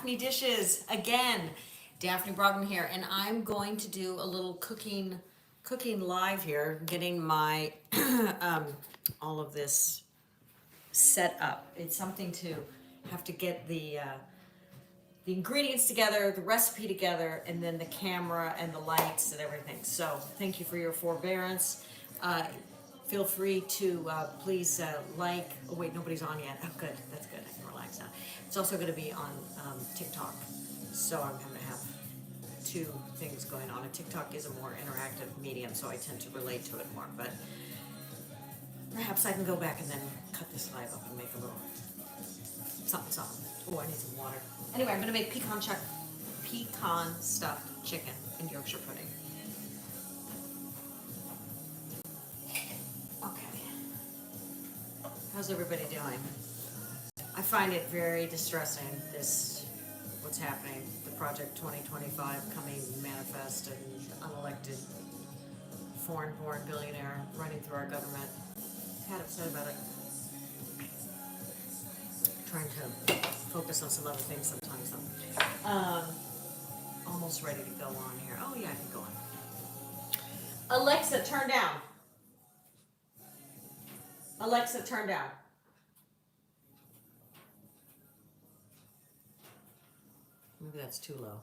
Daphne Dishes again. Daphne Brogden here, and I'm going to do a little cooking live here, getting my all of this set up. It's something to have to get the ingredients together, the recipe together, and then the camera and the lights and everything. So thank you for your forbearance. Feel free to please like. Oh wait, nobody's on yet. Oh good, that's good. I can relax now. It's also going to be on TikTok, so I'm going to have two things going on. And TikTok is a more interactive medium, so I tend to relate to it more. But perhaps I can go back and then cut this live up and make a little something. Oh, I need some water. Anyway, I'm going to make pecan stuffed chicken and Yorkshire pudding. Okay. How's everybody doing? I find it very distressing, what's happening, the Project 2025 coming manifest and unelected foreign-born billionaire running through our government. Kind of upset about it. Trying to focus on some other things sometimes though. Almost ready to go on here. Oh yeah, I can go on. Alexa, turn down. Alexa, turn down. Maybe that's too low.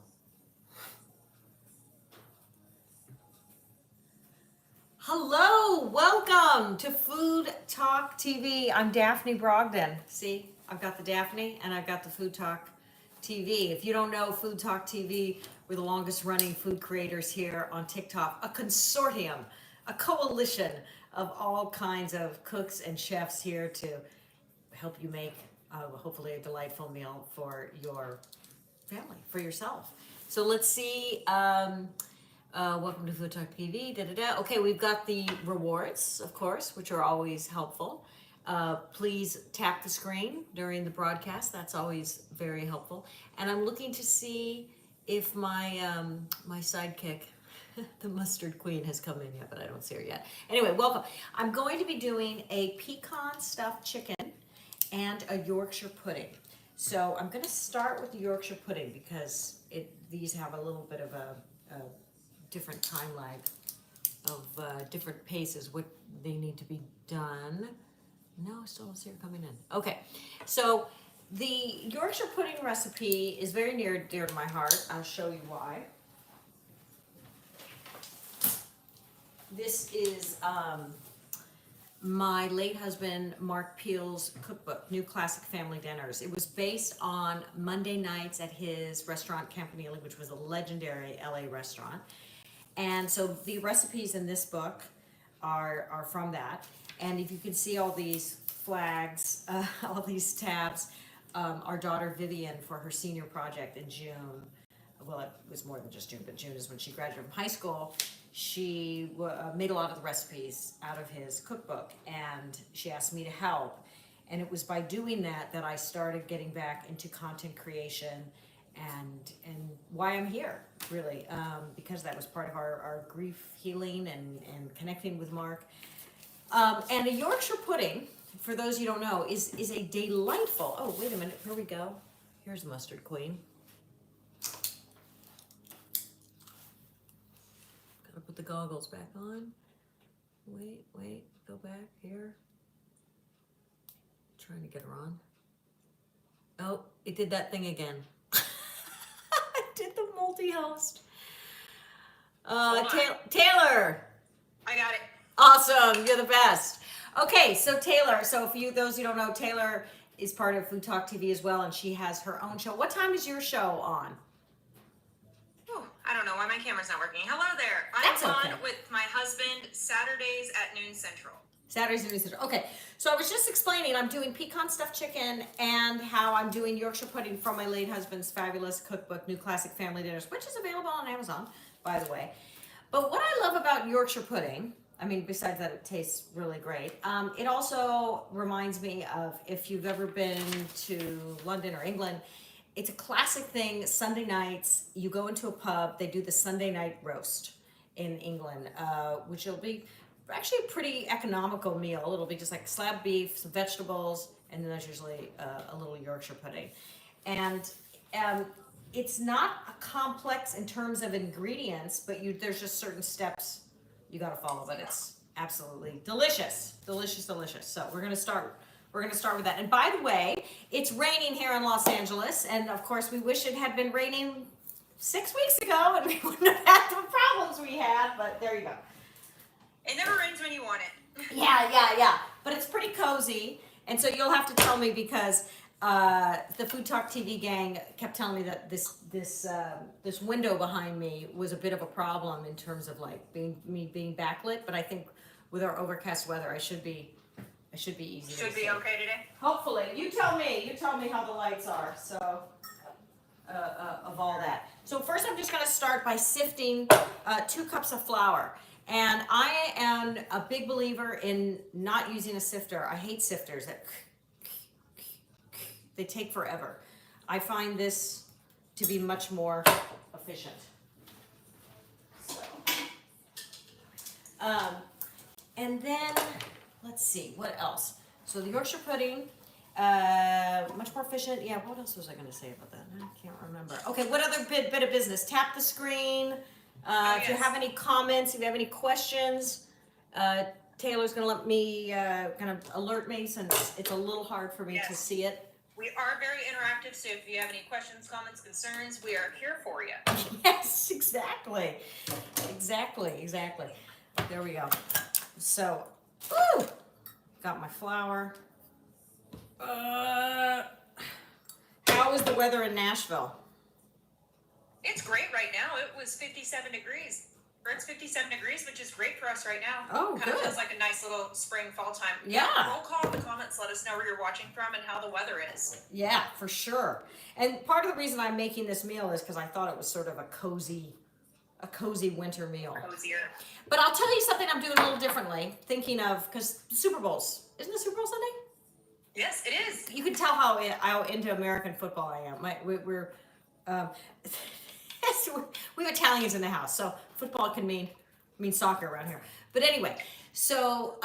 Hello, welcome to Food Talk TV. I'm Daphne Brogden. See, I've got the Daphne and I've got the Food Talk TV. If you don't know Food Talk TV, we're the longest running food creators here on TikTok, a consortium, a coalition of all kinds of cooks and chefs here to help you make hopefully a delightful meal for your family, for yourself. So let's see. Welcome to Food Talk TV. Okay, we've got the rewards, of course, which are always helpful. Please tap the screen during the broadcast. That's always very helpful. And I'm looking to see if my my sidekick, the mustard queen, has come in yet, but I don't see her yet. Anyway, welcome. I'm going to be doing a pecan stuffed chicken and a Yorkshire pudding. So I'm going to start with the Yorkshire pudding because these have a little bit of a different time lag of different paces, what they need to be done. No, I still don't see her coming in. Okay, so the Yorkshire pudding recipe is very near and dear to my heart. I'll show you why. This is my late husband Mark Peel's cookbook, New Classic Family Dinners. It was based on Monday nights at his restaurant Campanile, which was a legendary LA restaurant. And so the recipes in this book are from that. And if you can see all these flags, all these tabs, our daughter Vivian, for her senior project in June, well, it was more than just June, but June is when she graduated from high school. She made a lot of the recipes out of his cookbook, and she asked me to help. And it was by doing that I started getting back into content creation and why I'm here, really, because that was part of our grief healing and connecting with Mark. And a Yorkshire pudding, for those you don't know, is a delightful, oh, wait a minute, here we go. Here's Mustard Queen. Gotta put the goggles back on. Wait, go back here. Trying to get her on. Oh, it did that thing again. Did the multi-host. Taylor. I got it. Awesome, you're the best. Okay, so Taylor, those who don't know, Taylor is part of Food Talk TV as well, and she has her own show. What time is your show on? Oh, I don't know why my camera's not working. Hello there. That's I'm okay. on with my husband Saturdays at noon Central. Saturdays and Sundays. Okay, so I was just explaining I'm doing pecan stuffed chicken and how I'm doing Yorkshire pudding from my late husband's fabulous cookbook, New Classic Family Dinners, which is available on Amazon, by the way. But what I love about Yorkshire pudding, I mean, besides that it tastes really great, it also reminds me of, if you've ever been to London or England, it's a classic thing. Sunday nights, you go into a pub, they do the Sunday night roast in England, which will be actually a pretty economical meal. It'll be just like slab beef, some vegetables, and then there's usually a little Yorkshire pudding. And it's not a complex in terms of ingredients, but there's just certain steps you got to follow. But it's absolutely delicious, delicious, delicious. So we're gonna start. We're gonna start with that. And by the way, it's raining here in Los Angeles, and of course, we wish it had been raining 6 weeks ago, and we wouldn't have had the problems we had. But there you go. It never rains when you want it. Yeah. But it's pretty cozy, and so you'll have to tell me because the Food Talk TV gang kept telling me that this window behind me was a bit of a problem in terms of like being backlit. But I think with our overcast weather, I should be easy. Should be okay today. Hopefully, you tell me how the lights are. So of all that. So first, I'm just going to start by sifting 2 cups of flour. And I am a big believer in not using a sifter. I hate sifters. They take forever. I find this to be much more efficient. So, and then let's see what else. So the Yorkshire pudding, much more efficient. Yeah. What else was I going to say about that? I can't remember. Okay. What other bit of business? Tap the screen. If you have any comments, if you have any questions, Taylor's going to let me kind of alert me since it's a little hard for me to see it. We are very interactive, so if you have any questions, comments, concerns, we are here for you. Yes, exactly. There we go. So, got my flour. How is the weather in Nashville? It's great right now. It was 57 degrees. Or it's 57 degrees, which is great for us right now. Oh, kind of good. feels like a nice little spring, fall time. Yeah. Roll call in the comments. Let us know where you're watching from and how the weather is. Yeah, for sure. And part of the reason I'm making this meal is because I thought it was sort of a cozy winter meal. Cozier. But I'll tell you something I'm doing a little differently. Thinking of, because Super Bowl's, isn't the Super Bowl Sunday? Yes, it is. You can tell how into American football I am. We're we have Italians in the house, so football can mean soccer around here. But anyway, so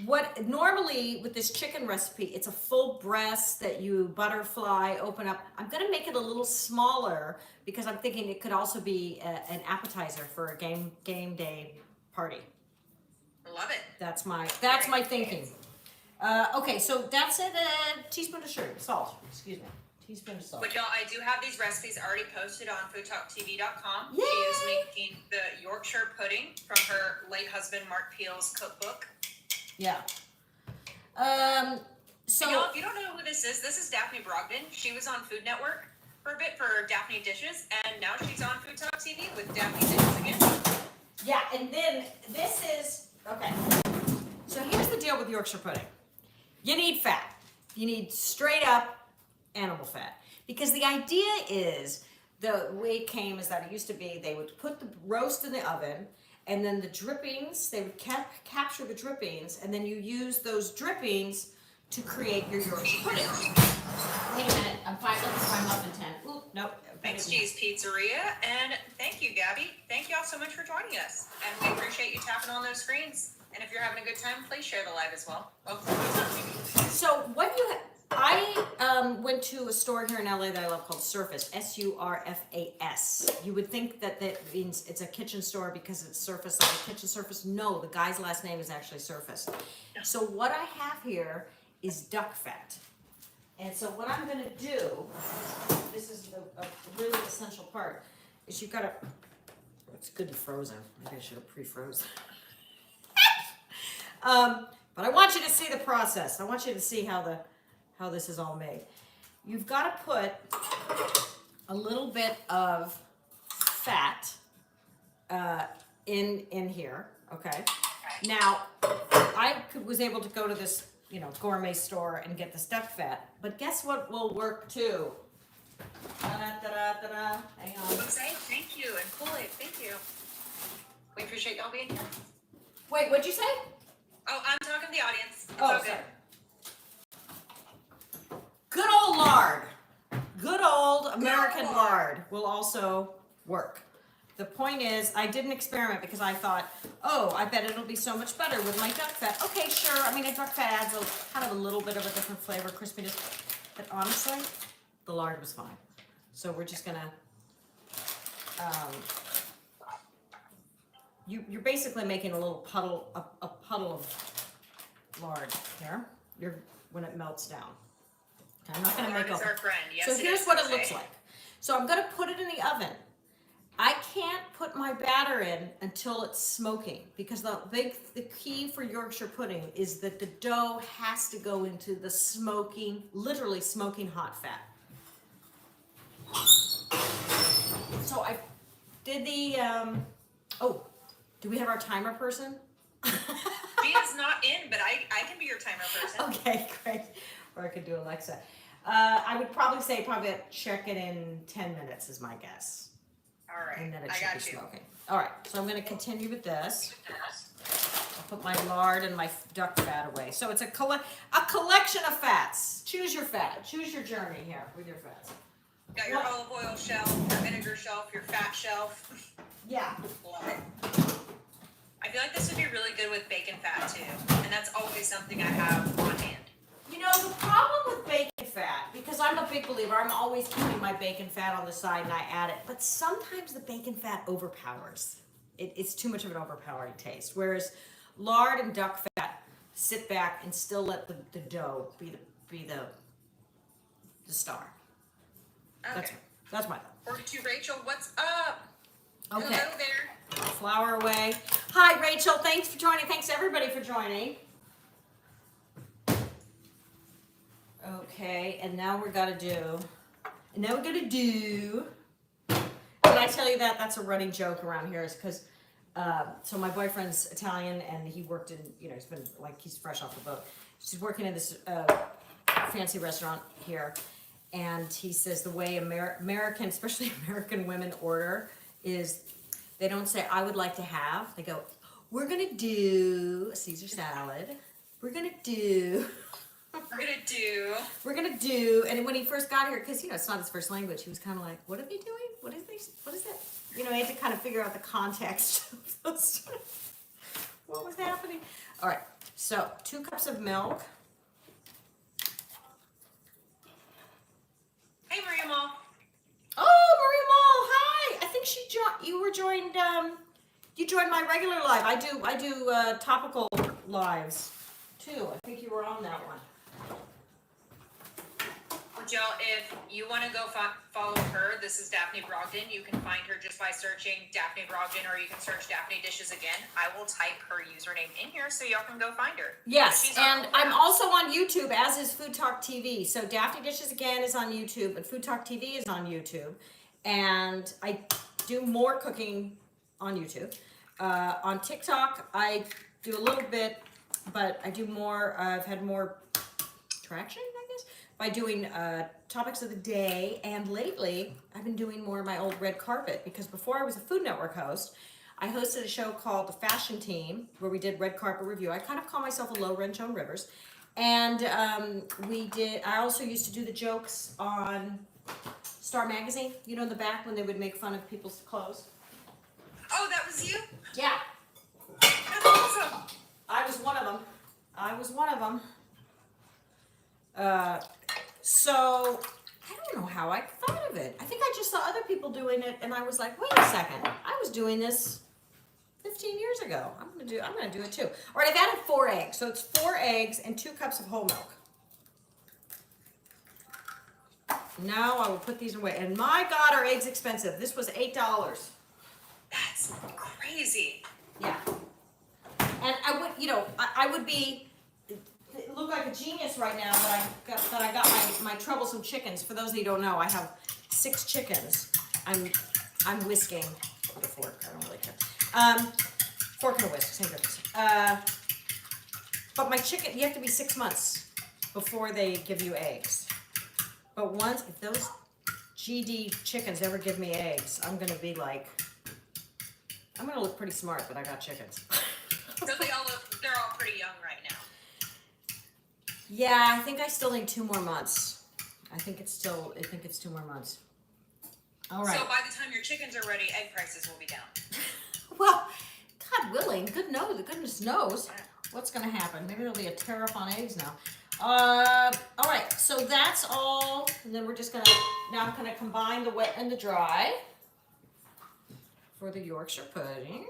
what normally with this chicken recipe, it's a full breast that you butterfly, open up. I'm gonna make it a little smaller because I'm thinking it could also be an appetizer for a game day party. Love it. That's my thinking. Okay, so that's it. A teaspoon of sugar, salt. Excuse me. Teaspoon of salt. But y'all, I do have these recipes already posted on foodtalktv.com. Yay! She is making the Yorkshire pudding from her late husband Mark Peel's cookbook. Yeah. So y'all, if you don't know who this is Daphne Brogden. She was on Food Network for a bit for Daphne Dishes, and now she's on Food Talk TV with Daphne Dishes again. yeah, and then this is okay. So here's the deal with Yorkshire pudding. You need fat. You need straight up animal fat, because the idea is the way it came is that it used to be they would put the roast in the oven, and then the drippings they would capture the drippings, and then you use those drippings to create your Yorkshire pudding. Wait a minute, I'm 5 minutes by muffin 10. Ooh, nope. Thanks, G's Pizzeria, and thank you, Gabby. Thank y'all so much for joining us, and we appreciate you tapping on those screens. And if you're having a good time, please share the live as well. So what you I went to a store here in LA that I love called Surface, Surfas. You would think that means it's a kitchen store because it's Surface, like a kitchen surface. No, the guy's last name is actually Surface. So what I have here is duck fat. And so what I'm going to do, this is a really essential part, is you've got to, it's good and frozen. Maybe I should have pre-froze. But I want you to see the process. I want you to see how this is all made. You've got to put a little bit of fat in here, okay? Now, I was able to go to this, gourmet store and get this duck fat, but guess what will work too? Da-da-da-da-da. Hang on. Jose, thank you, and Kool-Aid, thank you. We appreciate y'all being here. Wait, what'd you say? Oh, I'm talking to the audience. It's Oh, all good. sorry. Good old lard. Good old American lard will also work. The point is, I did an experiment because I thought, oh, I bet it'll be so much better with my duck fat. Okay, sure. I mean, a duck fat adds kind of a little bit of a different flavor, crispiness. But honestly, the lard was fine. So we're just gonna, you're basically making a little puddle, a puddle of lard here. When it melts down. Okay, I'm not gonna Lard make is a. our friend. Yes, So it here's is, what it Jose. looks like. So I'm gonna put it in the oven. I can't put my batter in until it's smoking because the key for Yorkshire pudding is that the dough has to go into the smoking, literally smoking hot fat. So I did the, oh, do we have our timer person? Gia's not in, but I can be your timer person. Okay, great. Or I could do Alexa. I would probably say check it in 10 minutes is my guess. All right, And then it I should got be you. smoking. All right, so I'm going to continue with this. I'll put my lard and my duck fat away. So it's a collection of fats. Choose your fat. Choose your journey here with your fats. Got your What? olive oil shelf, your vinegar shelf, your fat shelf. Yeah. Love it. I feel like this would be really good with bacon fat too, and that's always something I have on hand. You know, the problem with bacon fat, because I'm a big believer, I'm always keeping my bacon fat on the side and I add it, but sometimes the bacon fat overpowers. It's too much of an overpowering taste. Whereas lard and duck fat sit back and still let the dough be the star. Okay. That's my thought. 42 Rachel, what's up? Okay. Hello there. Flour away. Hi, Rachel. Thanks for joining. Thanks everybody for joining. Okay, and now we're gonna do. Can I tell you that that's a running joke around here? Is because, so my boyfriend's Italian and he worked in, he's been like he's fresh off the boat. He's working in this fancy restaurant here, and he says the way American, especially American women order is. They don't say, I would like to have. They go, we're going to do a Caesar salad. We're going to do. And when he first got here, because, it's not his first language, he was kind of like, what are they doing? What is it? He had to kind of figure out the context of those. What was happening? All right. So 2 cups of milk. Hey, Maria Mall. Oh, Maria Mall, hi! I think you joined my regular live. I do topical lives too. I think you were on that one. Well, y'all, if you want to go follow her, this is Daphne Brogden. You can find her just by searching Daphne Brogden, or you can search Daphne Dishes again. I will type her username in here so y'all can go find her. Yes, and I'm also on YouTube, as is Food Talk TV. So Daphne Dishes again is on YouTube, and Food Talk TV is on YouTube. And I do more cooking on YouTube. On TikTok, I do a little bit, but I do more. I've had more traction, I guess, by doing topics of the day. And lately, I've been doing more of my old red carpet, because before I was a Food Network host, I hosted a show called The Fashion Team, where we did red carpet review. I kind of call myself a low-rent Joan Rivers. And I also used to do the jokes on Star Magazine, in the back when they would make fun of people's clothes. Oh, that was you? Yeah. That's awesome. I was one of them. So I don't know how I thought of it. I think I just saw other people doing it, and I was like, wait a second. I was doing this 15 years ago. I'm gonna do it too. All right, I've added 4 eggs. So it's 4 eggs and 2 cups of whole milk. Now I will put these away. And my God, are eggs expensive. This was $8. That's crazy. Yeah. And I would look like a genius right now that I got my troublesome chickens. For those of you who don't know, I have 6 chickens. I'm whisking with a fork. I don't really care. Fork and a whisk, same difference. But my chicken, you have to be 6 months before they give you eggs. But if those GD chickens ever give me eggs, I'm gonna look pretty smart that I got chickens. So they're all pretty young right now. Yeah, I think I still need 2 more months. I think it's 2 more months. All right. So by the time your chickens are ready, egg prices will be down. Well, God willing, goodness knows what's going to happen. Maybe there'll be a tariff on eggs now. All right, so that's all, and then we're just gonna, now I'm gonna combine the wet and the dry for the Yorkshire pudding.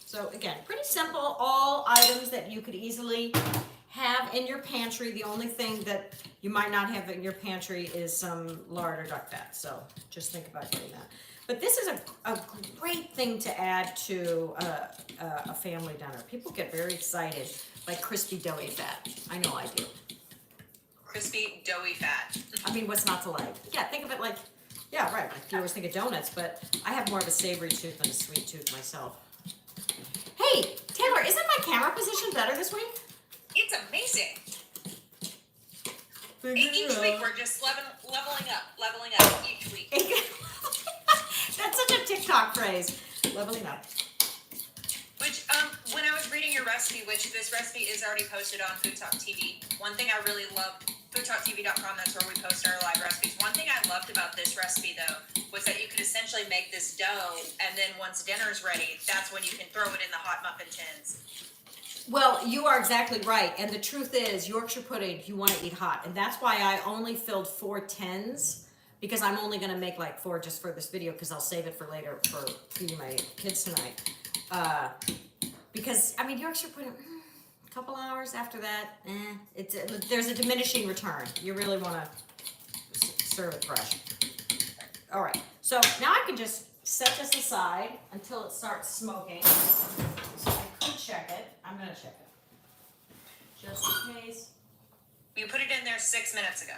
So again, pretty simple, all items that you could easily have in your pantry. The only thing that you might not have in your pantry is some lard or duck fat, so just think about doing that. But this is a great thing to add to a family dinner. People get very excited by crispy doughy fat. I know I do. Crispy, doughy fat. I mean, what's not to like? Yeah, think of it like, yeah, right, like you always think of donuts, but I have more of a savory tooth than a sweet tooth myself. Hey, Taylor, isn't my camera position better this week? It's amazing. Each week we're just leveling up each week. That's such a TikTok phrase, leveling up. Which, when I was reading your recipe, which this recipe is already posted on Food Talk TV, one thing I really loved, foodtalktv.com, that's where we post our live recipes. One thing I loved about this recipe, though, was that you could essentially make this dough, and then once dinner's ready, that's when you can throw it in the hot muffin tins. Well, you are exactly right, and the truth is, Yorkshire pudding, you want to eat hot, and that's why I only filled 4 tins, because I'm only going to make like 4 just for this video, because I'll save it for later for feeding my kids tonight. Because, I mean, Yorkshire pudding, a couple hours after that, there's a diminishing return. You really want to serve it fresh. All right, so now I can just set this aside until it starts smoking. So I could check it. I'm gonna check it, just in case. You put it in there 6 minutes ago.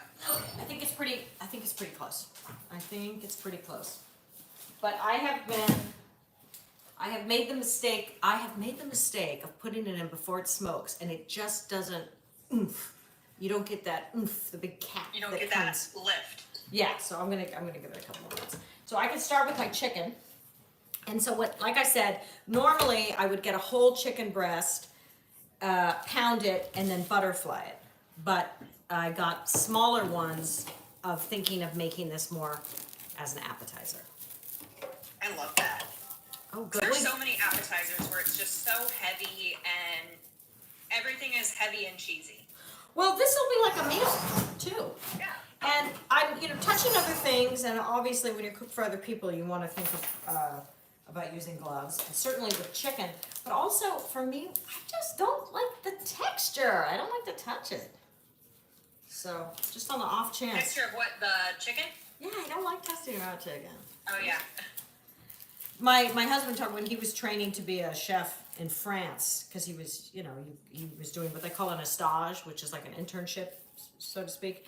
I think it's pretty close. I think it's pretty close. But I have made the mistake of putting it in before it smokes, and it just doesn't oomph. You don't get that oomph, the big cat. You don't get that lift. Yeah, so I'm gonna give it a couple more minutes. So I can start with my chicken. And so like I said, normally I would get a whole chicken breast, pound it, and then butterfly it. But I got smaller ones of thinking of making this more as an appetizer. I love that. Oh, good. There's so many appetizers where it's just so heavy and everything is heavy and cheesy. Well, this will be like a meal too. Yeah. And I'm, touching other things, and obviously when you cook for other people, you want to think of, about using gloves, and certainly with chicken. But also for me, I just don't like the texture. I don't like to touch it. So just on the off chance. Texture of what, the chicken? Yeah, I don't like testing raw chicken. Oh yeah. My husband talked when he was training to be a chef in France, because he was, he was doing what they call an stage, which is like an internship, so to speak.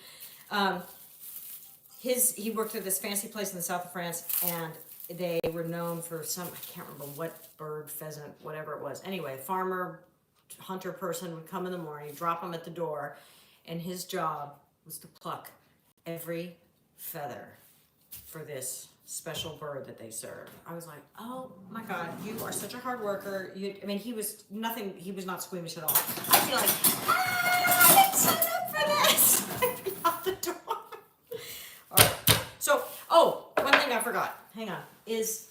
He worked at this fancy place in the south of France, and they were known for I can't remember what bird, pheasant, whatever it was. Anyway, farmer, hunter person would come in the morning, drop them at the door, and his job was to pluck every feather for this special bird that they serve. I was like, oh my God, you are such a hard worker. He was not squeamish at all. I feel like, I didn't sign up for this. I'd be out the door. All right. So, one thing I forgot, hang on, is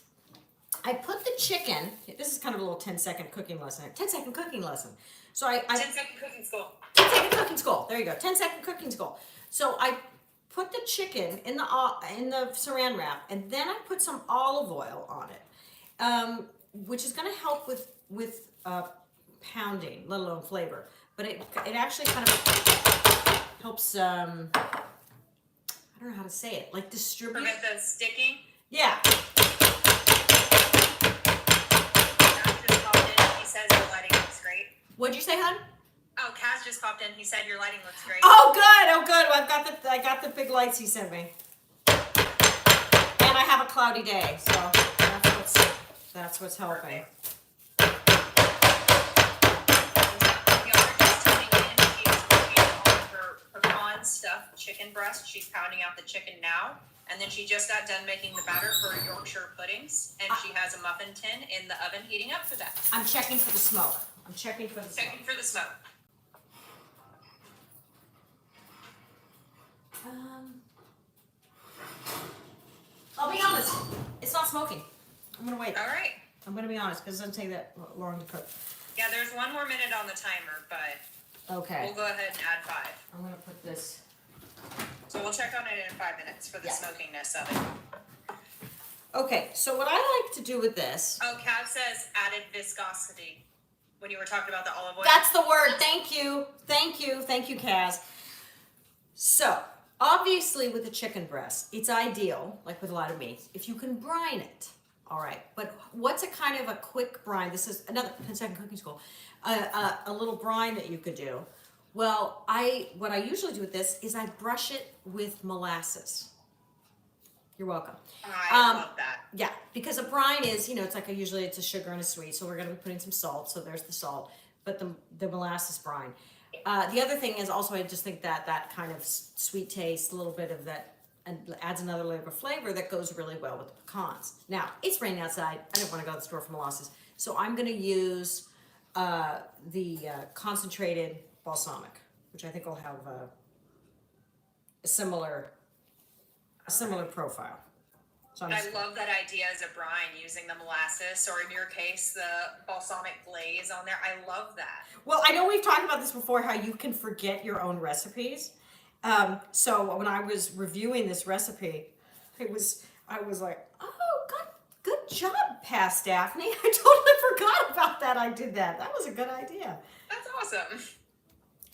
I put the chicken, this is kind of a little 10-second cooking lesson. 10-second cooking lesson. So 10-second cooking school. 10-second cooking school. There you go. 10-second cooking school. So I put the chicken in the saran wrap, and then I put some olive oil on it, which is going to help with pounding, let alone flavor. But it actually kind of helps. I don't know how to say it. Like distribute. Prevent the sticking. Yeah. Just popped in. He says your lighting looks great. What'd you say, hon? Oh, Kaz just popped in. He said your lighting looks great. Oh, good. Well, I got the big lights he sent me. And I have a cloudy day, so that's what's helping. Y'all are just tuning in. She's working on her pecan stuffed chicken breast. She's pounding out the chicken now. And then she just got done making the batter for Yorkshire puddings. And she has a muffin tin in the oven heating up for that. I'm checking for the smoke. Checking for the smoke. I'll be honest, it's not smoking. I'm gonna wait. All right. I'm gonna be honest, because it doesn't take that long to cook. Yeah, there's 1 more minute on the timer, but Okay. We'll go ahead and add 5. I'm gonna put this. So we'll check on it in 5 minutes for the Yeah. smokiness of it. Okay, so what I like to do with this. Oh, Cav says added viscosity when you were talking about the olive oil. That's the word. Thank you. Thank you. Thank you, Kaz. So, obviously with the chicken breast, it's ideal, like with a lot of meats, if you can brine it. All right, but what's a kind of a quick brine? This is another 10-second cooking school. A little brine that you could do. Well, what I usually do with this is I brush it with molasses. You're welcome. I love that. Yeah, because a brine is, it's like usually it's a sugar and a sweet, so we're going to be putting some salt, so there's the salt, but the molasses brine. The other thing is also I just think that kind of sweet taste, a little bit of that, and adds another layer of flavor that goes really well with the pecans. Now, it's raining outside. I didn't want to go to the store for molasses, so I'm going to use the concentrated balsamic, which I think will have a similar profile. So I love that idea as a brine, using the molasses, or in your case, the balsamic glaze on there. I love that. Well, I know we've talked about this before, how you can forget your own recipes. So when I was reviewing this recipe, I was like, oh, good job, Past Daphne. I totally forgot about that. I did that. That was a good idea. That's awesome.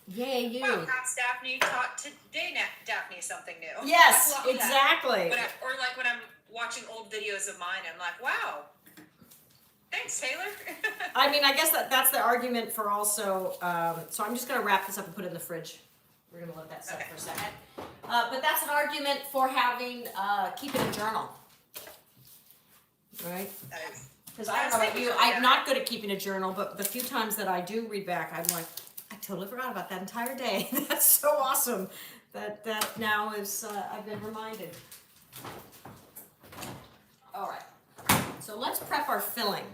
Yay, you. Wow, Past Daphne taught today Daphne something new. Yes, I love exactly. that. Or like when I'm watching old videos of mine, I'm like, wow. Thanks, Taylor. I mean, I guess that's the argument for also, so I'm just going to wrap this up and put it in the fridge. We're going to let that set for a second. But that's an argument for having, keeping a journal. Right? Because I don't know about you, I'm not good at keeping a journal, but the few times that I do read back, I'm like, I totally forgot about that entire day. That's so awesome that now is, I've been reminded. All right, so let's prep our filling.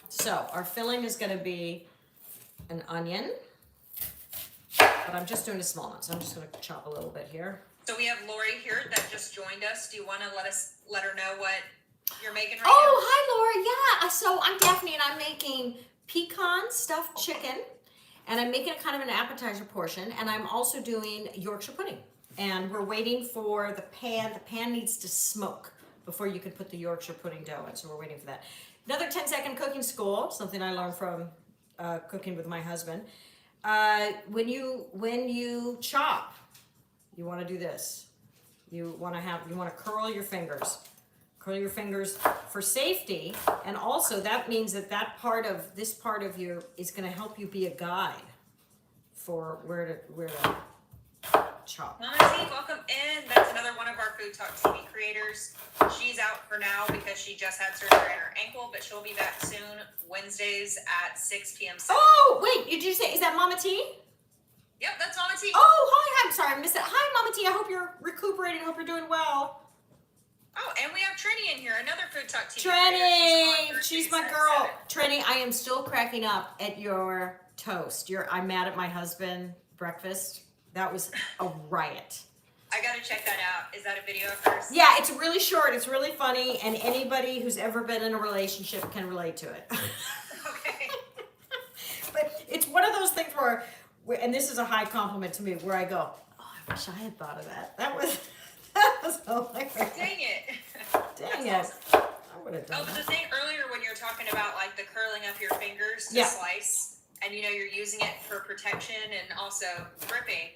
So our filling is going to be an onion, but I'm just doing a small one, so I'm just going to chop a little bit here. So we have Lori here that just joined us. Do you want to let her know what you're making right Oh, hi, Laura. Yeah, so I'm Daphne, and I'm making pecan stuffed chicken, and I'm making it kind of an appetizer portion, and I'm also doing Yorkshire pudding. And we're waiting for the pan. The pan needs to smoke before you can put the Yorkshire pudding dough in, so we're waiting for that. Another 10-second cooking school, something I learned from cooking with my husband. When you chop, you want to do this. You want to curl your fingers. Curl your fingers for safety, and also that means that this part of you is going to help you be a guide for where to chop. Monty, welcome in. That's another one of our Food Talk TV creators. She's out for now because she just had surgery on her ankle, but she'll be back soon, Wednesdays at 6 p.m. Oh, wait, did you say, is that Mama T? Yep, that's Mama T. Oh, hi, I'm sorry, I missed it. Hi, Mama T, I hope you're recuperating, I hope you're doing well. Oh, and we have Trini in here, another Food Talk TV Trini, she's my girl. 7. Trini, I am still cracking up at your toast. I'm mad at my husband breakfast. That was a riot. I gotta check that out. Is that a video of hers? Yeah, it's really short. It's really funny, and anybody who's ever been in a relationship can relate to it. Okay. But it's one of those things where, and this is a high compliment to me, where I go, oh, I wish I had thought of that. That was hilarious. Dang it. Dang That's it. awesome. I would have done Oh, but that. the thing earlier when you're talking about like the curling up your fingers to Yeah. slice, and you're using it for protection and also gripping.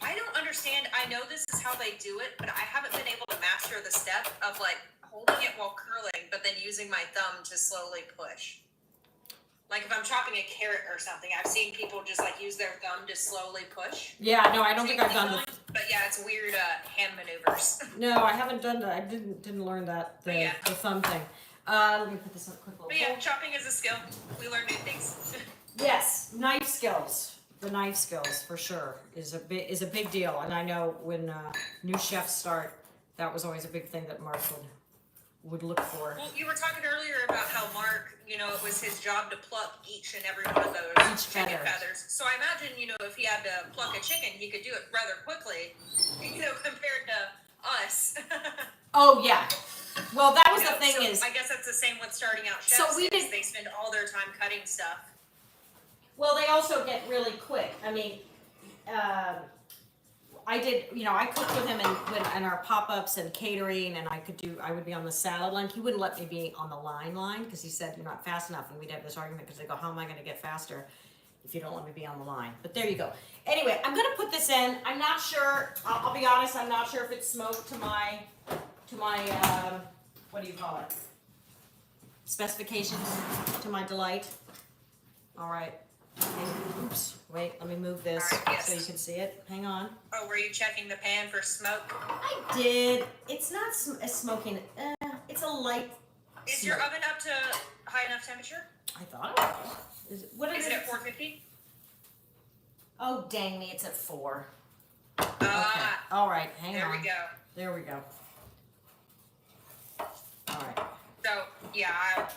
I don't understand. I know this is how they do it, but I haven't been able to master the step of like holding it while curling, but then using my thumb to slowly push. Like if I'm chopping a carrot or something, I've seen people just like use their thumb to slowly push. Yeah, no, I don't think I've done the. But yeah, it's weird hand maneuvers. No, I haven't done that. I didn't learn that the thumb thing. Let me put this in a quick little. But yeah, chopping is a skill. We learn new things. Yes, knife skills. The knife skills for sure is a big deal, and I know when new chefs start, that was always a big thing that Mark would look for. Well, you were talking earlier about how Mark, it was his job to pluck each and every one of those chicken feathers. So I imagine, if he had to pluck a chicken, he could do it rather quickly, compared to us. Oh yeah. Well, that was the thing so is. I guess that's the same with starting out chefs. So they spend all their time cutting stuff. Well, they also get really quick. I mean, I did, I cooked with him in our pop-ups and catering, and I would be on the salad line. He wouldn't let me be on the line because he said you're not fast enough, and we'd have this argument because they go, how am I going to get faster if you don't let me be on the line? But there you go. Anyway, I'm going to put this in. I'm not sure. I'll be honest. I'm not sure if it's smoked to my what do you call it? Specifications, to my delight. All right. Oops, wait, let me move this All right, yes. so you can see it. Hang on. Oh, were you checking the pan for smoke? I did. It's not a smoking, it's a light Is smoke. your oven up to high enough temperature? I thought it was. Is it at 450? Oh, dang me, it's at 4. Ah, Okay. All right, hang there on. we go. There we go. All right. So, yeah,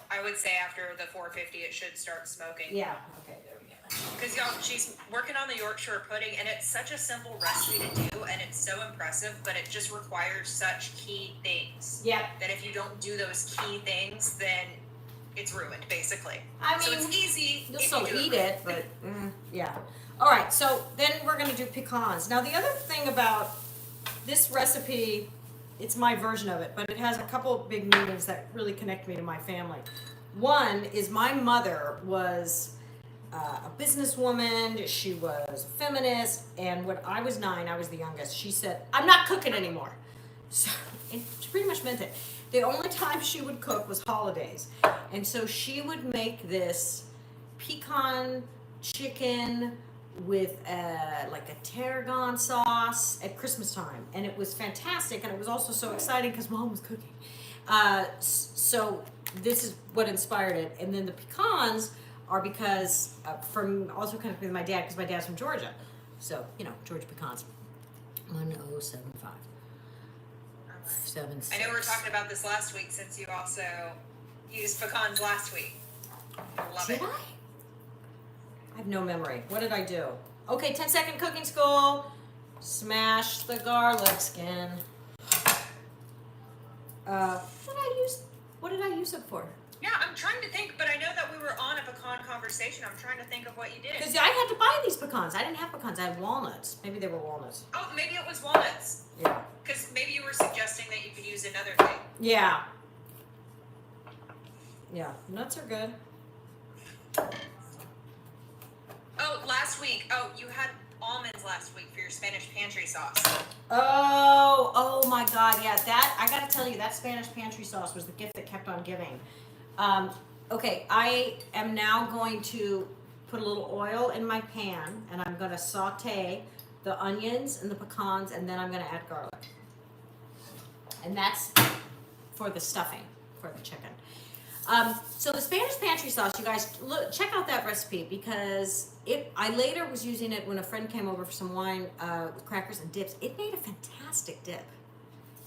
I would say after the 450 it should start smoking. Yeah, okay, there we go. Because y'all, she's working on the Yorkshire pudding, and it's such a simple recipe to do, and it's so impressive, but it just requires such key things. Yeah. That if you don't do those key things, then it's ruined, basically. I So mean, it's easy. you'll if still you do eat right. it, but yeah. All right, so then we're gonna do pecans. Now the other thing about this recipe, it's my version of it, but it has a couple big meanings that really connect me to my family. One is my mother was a businesswoman. She was a feminist, and when I was 9, I was the youngest. She said, "I'm not cooking anymore." So, and she pretty much meant it. The only time she would cook was holidays, and so she would make this pecan chicken with like a tarragon sauce at Christmas time, and it was fantastic, and it was also so exciting because Mom was cooking. So this is what inspired it, and then the pecans are because from also kind of with my dad, because my dad's from Georgia, so Georgia pecans. 1075 76. I know we were talking about this last week since you also used pecans last week. I love Did it. I have no memory. What did I do? Okay, 10-second cooking school. Smash the garlic skin. What did I use it for? Yeah, I'm trying to think, but I know that we were on a pecan conversation. I'm trying to think of what you did. Because I had to buy these pecans. I didn't have pecans. I had walnuts. Maybe they were walnuts. Oh, maybe it was walnuts. Yeah. Because maybe you were suggesting that you could use another thing. Yeah. Yeah. Nuts are good. Oh, last week. Oh, you had almonds last week for your Spanish pantry sauce. Oh my God. Yeah, that, I got to tell you, that Spanish pantry sauce was the gift that kept on giving. Okay, I am now going to put a little oil in my pan, and I'm going to saute the onions and the pecans, and then I'm going to add garlic. And that's for the stuffing, for the chicken. So the Spanish pantry sauce, you guys, check out that recipe, because I later was using it when a friend came over for some wine with crackers and dips. It made a fantastic dip.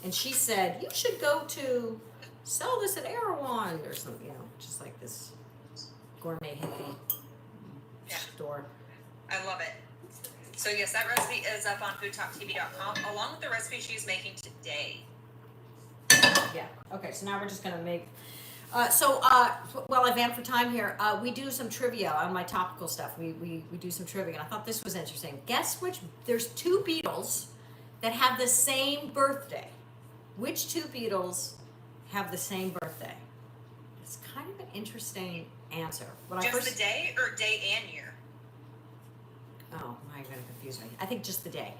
And she said, you should go to sell this at Erewhon or something, just like this gourmet hippie store. I love it. So yes, that recipe is up on foodtalktv.com along with the recipe she's making today. Yeah. Okay, so now we're just going to make... while I vamp for time here, we do some trivia on my topical stuff. We do some trivia, and I thought this was interesting. Guess which... There's 2 Beatles that have the same birthday. Which 2 Beatles have the same birthday? It's kind of an interesting answer. The day or day and year? Oh, now you're going to confuse me. I think just the day.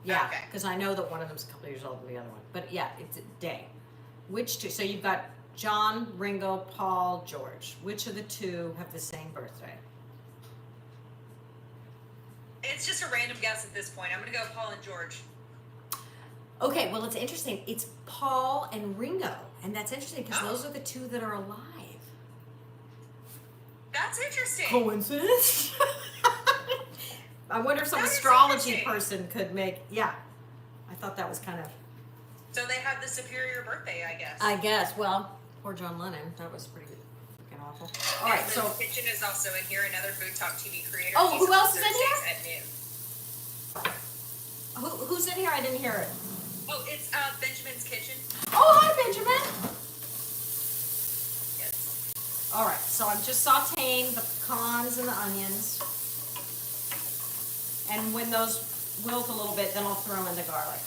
Yeah, Okay. because I know that one of them's a couple years older than the other one. But yeah, it's a day. Which 2? So you've got John, Ringo, Paul, George. Which of the 2 have the same birthday? It's just a random guess at this point. I'm going to go Paul and George. Okay, well, it's interesting. It's Paul and Ringo. And that's interesting because those are the 2 that are alive. That's interesting. Coincidence? I wonder if some That is astrology interesting. person could make... Yeah. I thought that was kind of... So they have the superior birthday, I guess. I guess. Well, poor John Lennon. That was pretty freaking awful. All right, And so... the kitchen is also in here. Another Food Talk TV creator. Oh, He's who on else is in Thursdays here? At noon. Who's in here? I didn't hear it. Oh, it's Benjamin's kitchen. Oh, hi, Benjamin. Yes. All right, so I'm just sauteing the pecans and the onions. And when those wilt a little bit, then I'll throw in the garlic.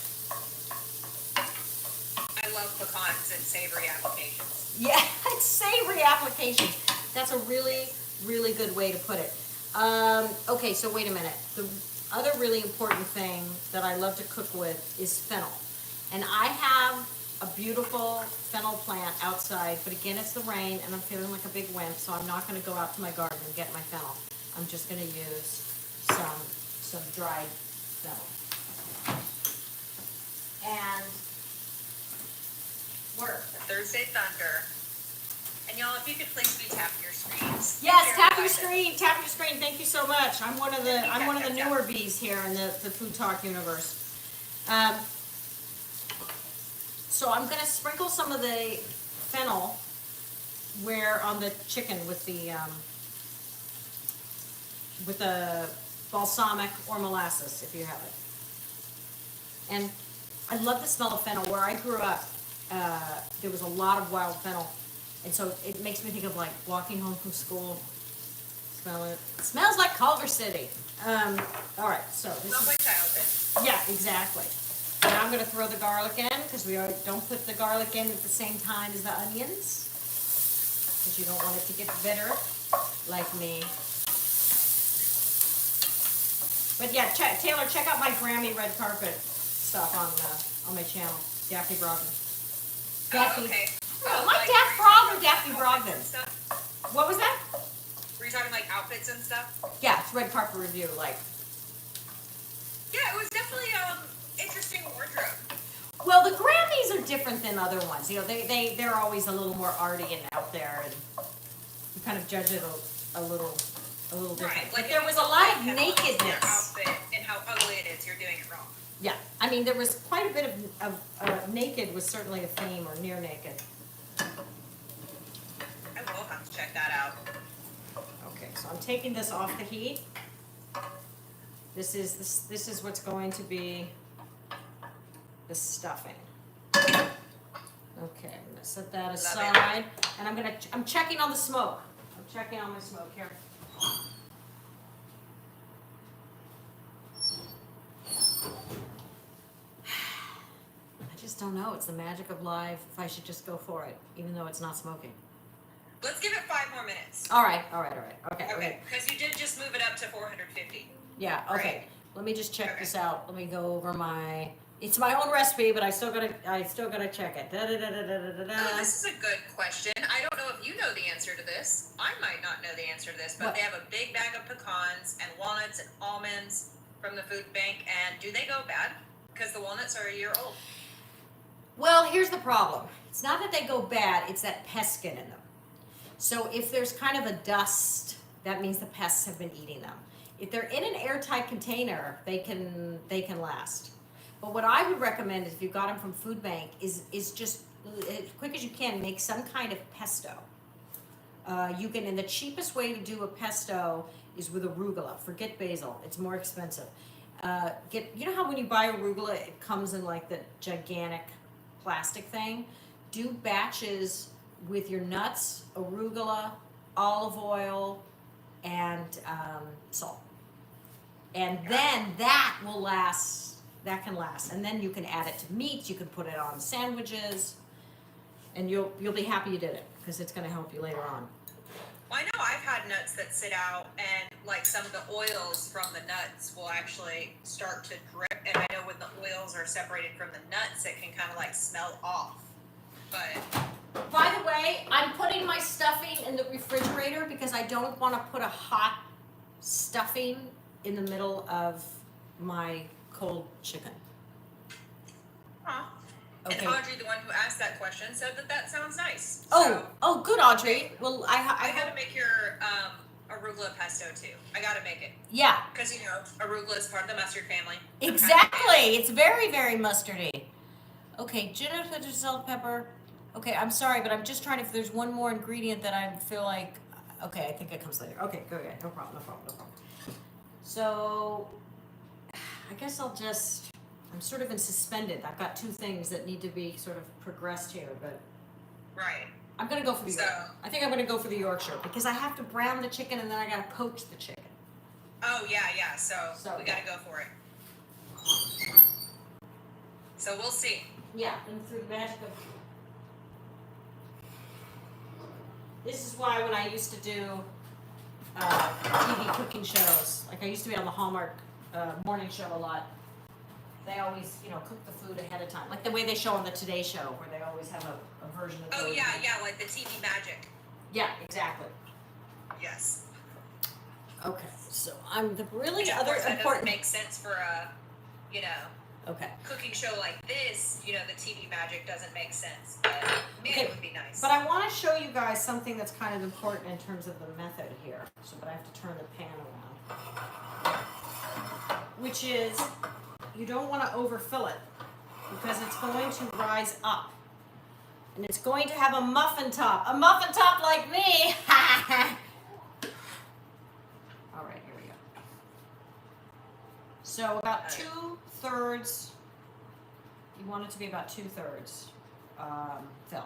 I love pecans and savory applications. Yeah, it's savory applications. That's a really, really good way to put it. Okay, so wait a minute. The other really important thing that I love to cook with is fennel. And I have a beautiful fennel plant outside, but again, it's the rain and I'm feeling like a big wimp, so I'm not gonna go out to my garden and get my fennel. I'm just gonna use some dried fennel. And Work the Thursday Thunder. And y'all, if you could please be tapping your screens. yes, tap your screen, tap your screen. Thank you so much. I'm one of the newer bees here in the Food Talk universe. So I'm gonna sprinkle some of the fennel where on the chicken with the balsamic or molasses if you have it. And I love the smell of fennel. Where I grew up, there was a lot of wild fennel. And so it makes me think of like walking home from school. Smell it. It smells like Culver City. All right, so this Smells is, like childhood. yeah, exactly. Now I'm gonna throw the garlic in because we don't put the garlic in at the same time as the onions because you don't want it to get bitter like me. But yeah, Taylor, check out my Grammy red carpet stuff on my channel, Daphne Brogden. Daphne. Oh, okay. Like Daphne Brogden, Daphne Brogden. Stuff? What was that? Were you talking like outfits and stuff? Yeah, it's red carpet review. Like, Yeah, it was definitely interesting wardrobe. well, the Grammys are different than other ones. You know, they're always a little more arty and out there, and you kind of judge it a little different. Right. But Like there if was you a lot of like your nakedness. outfit and how ugly it is, you're doing it wrong. Yeah, I mean, there was quite a bit of naked was certainly a theme, or near naked. I will have to check that out. Okay, so I'm taking this off the heat. This is what's going to be the stuffing. Okay, I'm gonna set that aside, and I'm checking on the smoke. I'm checking on my smoke here. I just don't know. It's the magic of live. If I should just go for it, even though it's not smoking. Let's give it 5 more minutes. All right. Okay. Okay, because you did just move it up to 450. Yeah, okay. Right. Let me just check Okay. this out. Let me go over it's my own recipe, but I still gotta check it. Oh, this is a good question. I don't know if you know the answer to this. I might not know the answer to this, but What? they have a big bag of pecans and walnuts and almonds from the food bank, and do they go bad? Because the walnuts are a year old. Well, here's the problem. It's not that they go bad, it's that pests get in them. So if there's kind of a dust, that means the pests have been eating them. If they're in an airtight container, they can last. But what I would recommend if you got them from Food Bank is just as quick as you can make some kind of pesto. You can, and the cheapest way to do a pesto is with arugula. Forget basil; it's more expensive. You know how when you buy arugula, it comes in like the gigantic plastic thing. Do batches with your nuts, arugula, olive oil, and salt, and then that will last. That can last, and then you can add it to meats. You can put it on sandwiches, and you'll be happy you did it because it's going to help you later on. Well, I know I've had nuts that sit out, and like some of the oils from the nuts will actually start to drip. And I know when the oils are separated from the nuts, it can kind of like smell off. But By the way, I'm putting my stuffing in the refrigerator because I don't want to put a hot stuffing in the middle of my cold chicken. And Okay. Audrey, the one who asked that question, said that sounds nice. Oh, good, Audrey. Well, I I gotta make your arugula pesto too. I gotta make it. Yeah, Because, you know, arugula is part of the mustard family. exactly. It's very, very mustardy. Okay, ginger, salt, pepper. Okay, I'm sorry, but I'm just trying to, if there's one more ingredient that I feel like, okay, I think it comes later. Okay, go ahead. No problem. So, I guess I'm sort of in suspended. I've got 2 things that need to be sort of progressed here, but Right. I'm gonna go for the So- Yorkshire. I think I'm gonna go for the Yorkshire because I have to brown the chicken and then I gotta poach the chicken. Oh yeah. So we yeah. gotta go for it. So we'll see. Yeah, and through the magic of. This is why when I used to do TV cooking shows, like I used to be on the Hallmark morning show a lot. They always, cook the food ahead of time, like the way they show on the Today Show, where they always have a version of. Oh those. yeah, like the TV magic. Yeah, exactly. Yes. Okay, so I'm the really Which, of other course, that important. doesn't make sense for a, Okay. cooking show like this. The TV magic doesn't make sense. But man, Okay, it would be nice. But I want to show you guys something that's kind of important in terms of the method here. So, but I have to turn the pan around, which is you don't want to overfill it because it's going to rise up. And it's going to have a muffin top like me. All right, here we go. So about 2/3, you want it to be about 2/3 fill.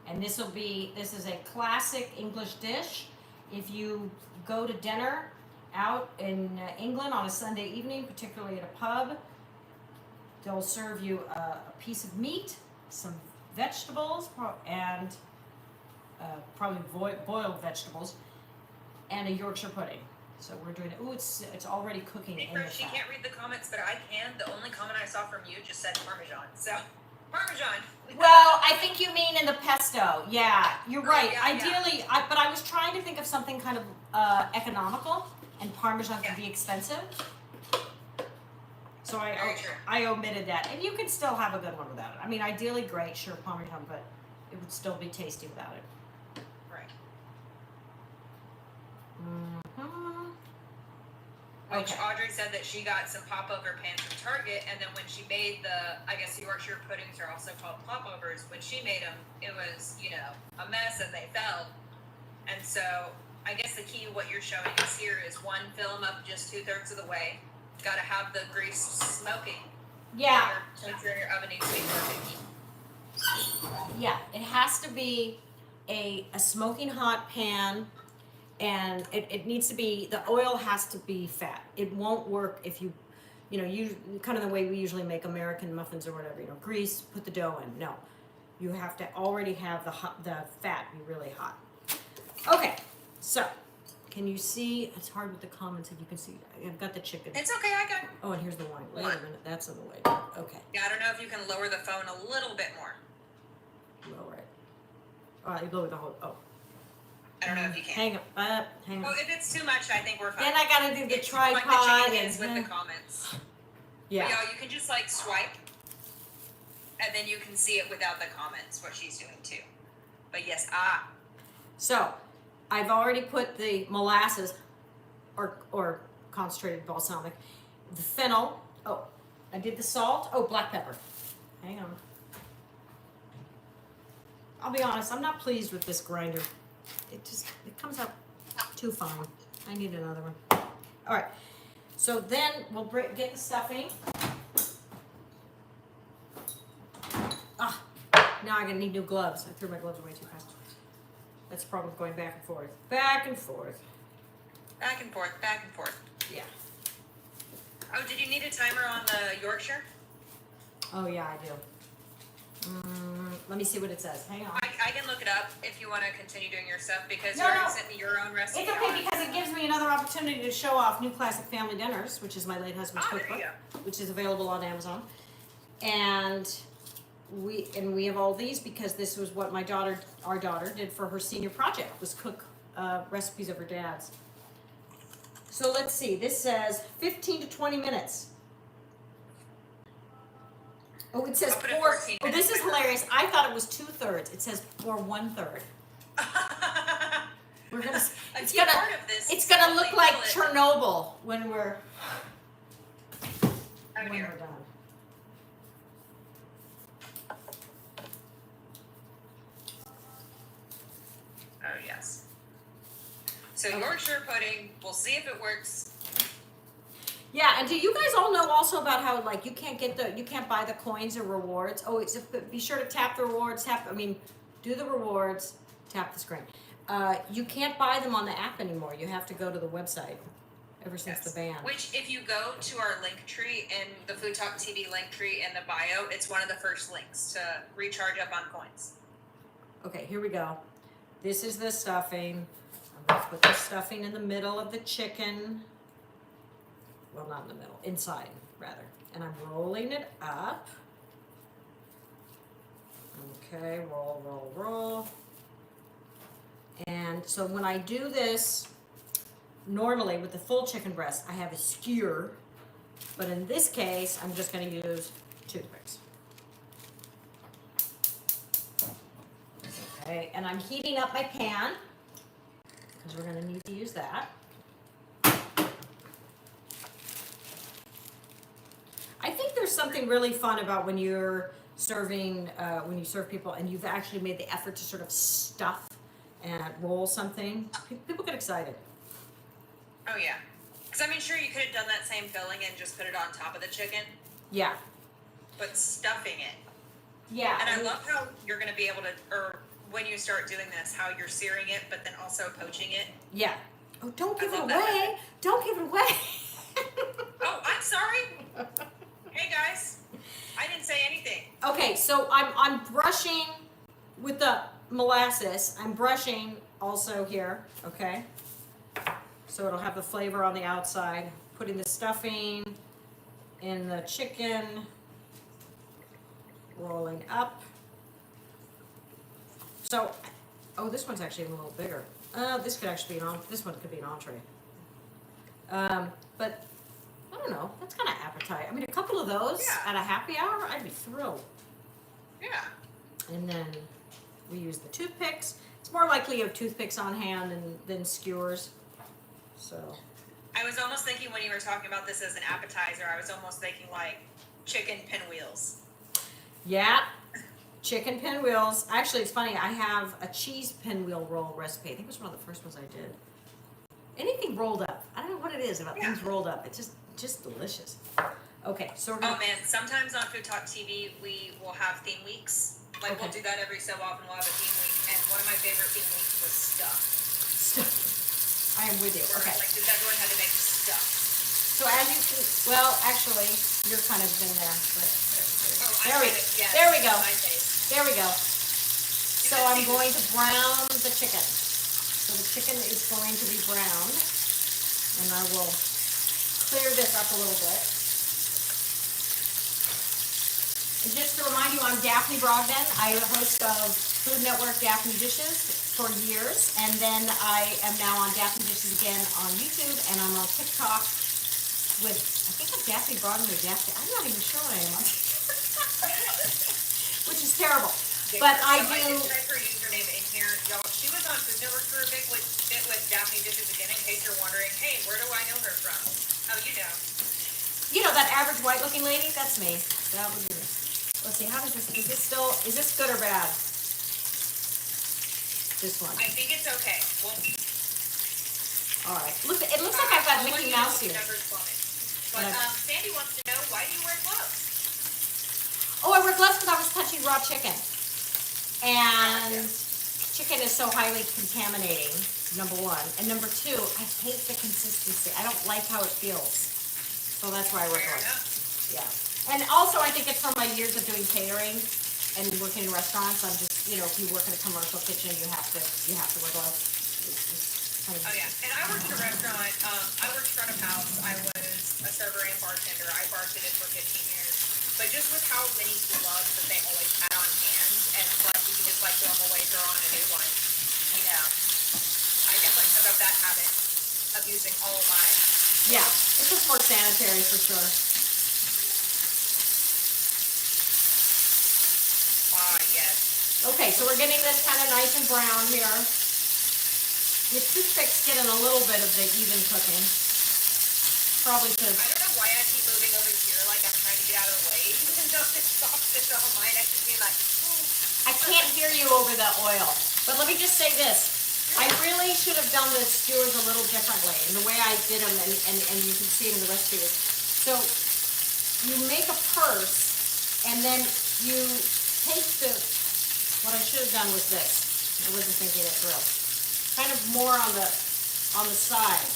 And this is a classic English dish. If you go to dinner out in England on a Sunday evening, particularly at a pub, they'll serve you a piece of meat, some vegetables, and probably boiled vegetables, and a Yorkshire pudding. So we're doing it. Ooh, it's already cooking in the She fat. can't read the comments, but I can. The only comment I saw from you just said Parmesan. So, Parmesan. Well, I think you mean in the pesto. Yeah, you're right. yeah, Ideally, but I was trying to think of something kind of economical, and Parmesan can be expensive. So Very true. I omitted that. And you could still have a good one without it. I mean, ideally great, sure, Parmesan, but it would still be tasty without it. Right. Mm-hmm. Which Okay. Audrey said that she got some popover pans from Target, and then when she made I guess Yorkshire puddings are also called popovers. When she made them, it was, a mess and they fell. And so I guess the key to what you're showing us here is one, fill them up just 2/3 of the way. Got to have the grease smoking. Yeah. Your temperature in your oven needs to be perfect. Yeah, it has to be a smoking hot pan, and it needs to be, the oil has to be fat. It won't work if you kind of the way we usually make American muffins or whatever, grease, put the dough in. No, you have to already have the fat be really hot. Okay, so can you see? It's hard with the comments if you can see. I've got the chicken. It's okay, I got. Oh, and here's the wine. Wait a minute, that's in the way. Okay, Yeah, I don't know if you can lower the phone a little bit more. lower it. All right, you lower the whole. Oh. I don't know if you can. Hang on. Oh, if it's too much, I think we're fine. Then I gotta do the It's tripod like the chicken and is with the comments. yeah. But, you can just swipe, and then you can see it without the comments. What she's doing too. But yes, So, I've already put the molasses, or concentrated balsamic, the fennel. Oh, I did the salt. Oh, black pepper. Hang on. I'll be honest. I'm not pleased with this grinder. It comes out too fine. I need another one. All right. So then we'll get the stuffing. Now I'm gonna need new gloves. I threw my gloves away too fast. That's the problem with going back and forth. Back and forth. back and forth, back and forth. Yeah. Oh, did you need a timer on the Yorkshire? Oh yeah, I do. Let me see what it says. Hang on. I can look it up if you want to continue doing your stuff because No, you already no. sent me your own recipe. It's okay because it gives me another opportunity to show off New Classic Family Dinners, which is my late husband's there you cookbook, go. which is available on Amazon. And we have all these because this was what our daughter did for her senior project, was cook recipes of her dad's. So let's see. This says 15 to 20 minutes. Oh, it says I'll put it 4. 14 Oh, this is minutes. hilarious. I thought it was 2/3. It says for 1/3. We're gonna. A It's key gonna. part of this It's is gonna look to like feel it. Chernobyl when we're Oh, dear. done. Oh, yes. So Yorkshire pudding, we'll see if it works. Yeah, and do you guys all know also about how like you can't buy the coins or rewards? Oh, it's be sure to tap the rewards. Do the rewards. Tap the screen. You can't buy them on the app anymore. You have to go to the website. Ever since the ban. Which, if you go to our link tree in the Food Talk TV link tree in the bio, it's one of the first links to recharge up on coins. Okay, here we go. This is the stuffing. I'm going to put the stuffing in the middle of the chicken. Well, not in the middle, inside, rather. And I'm rolling it up. Okay, roll, roll, roll. And so when I do this, normally with the full chicken breast, I have a skewer. But in this case, I'm just going to use toothpicks. Okay, and I'm heating up my pan because we're going to need to use that. I think there's something really fun about when you're serving, when you serve people and you've actually made the effort to sort of stuff and roll something. People get excited. Oh yeah, because I mean, sure, you could have done that same filling and just put it on top of the chicken. Yeah. But stuffing it. Yeah. And I love how you're going to be able to, or when you start doing this, how you're searing it, but then also poaching it. Yeah. Oh, don't give it away. Don't give it away. Oh, I'm sorry. Hey guys, I didn't say anything. Okay, so I'm brushing with the molasses. I'm brushing also here, okay? So it'll have the flavor on the outside. Putting the stuffing in the chicken, rolling up. So, oh, this one's actually a little bigger. This could actually be this one could be an entree. But I don't know. That's kind of appetite. I mean, a couple of those at a happy hour, I'd be thrilled. Yeah. And then we use the toothpicks. It's more likely you have toothpicks on hand than skewers. So. I was almost thinking when you were talking about this as an appetizer, I was almost thinking like chicken pinwheels. Yeah. Chicken pinwheels. Actually, it's funny. I have a cheese pinwheel roll recipe. I think it was one of the first ones I did. Anything rolled up. I don't know what it is about things rolled up. It's just delicious. Okay, so we're gonna... Oh man, sometimes on Food Talk TV we will have theme weeks. Like we'll do that every so often. We'll have a theme week, and one of my favorite theme weeks was stuff. I am with you. Okay. Like, does everyone have to make stuff? So as you can, well, actually, you're kind of in there, but there we go. There we go. So I'm going to brown the chicken. So the chicken is going to be browned, and I will clear this up a little bit. And just to remind you, I'm Daphne Brogden. I'm a host of Food Network Daphne Dishes for years, and then I am now on Daphne Dishes again on YouTube, and I'm on TikTok with, I think I'm Daphne Brogden or Daphne, I'm not even sure what I am on which is terrible. But I do. I did type her username in here, y'all. She was on Food Network for a bit with Daphne Dishes again. In case you're wondering, hey, where do I know her from? Oh, you know. You know that average white-looking lady? That's me. That was me. Let's see. How does this? Is this good or bad? This one. I think it's okay. Well, all right. Look, it looks like I've got Mickey Mouse here. But Sandy wants to know, why do you wear gloves? Oh, I wear gloves because I was touching raw chicken. And chicken is so highly contaminating, number one. And number two, I hate the consistency. I don't like how it feels. So that's why I wear gloves. Yeah. And also, I think it's from my years of doing catering and working in restaurants. I'm just, you know, if you work in a commercial kitchen, you have to wear gloves. Oh yeah, and I worked at a restaurant. I worked front of house. I was a server and bartender. I bartended for 15 years. But just with how many gloves that they always had on hand, and plus you can just like throw them away, throw on a new one. You know, I definitely took up that habit of using all of my. Yeah, it's just more sanitary for sure. Yes. Okay, so we're getting this kind of nice and brown here. Your toothpicks getting a little bit of the even cooking. Probably because... I don't know why I keep moving over here like I'm trying to get out of the way. Even though this box is on mine, I should be like... I can't hear you over the oil. But let me just say this. I really should have done the skewers a little differently, and the way I did them, and you can see it in the recipe. So you make a purse, and then you take what I should have done was this. I wasn't thinking it through. Kind of more on the side,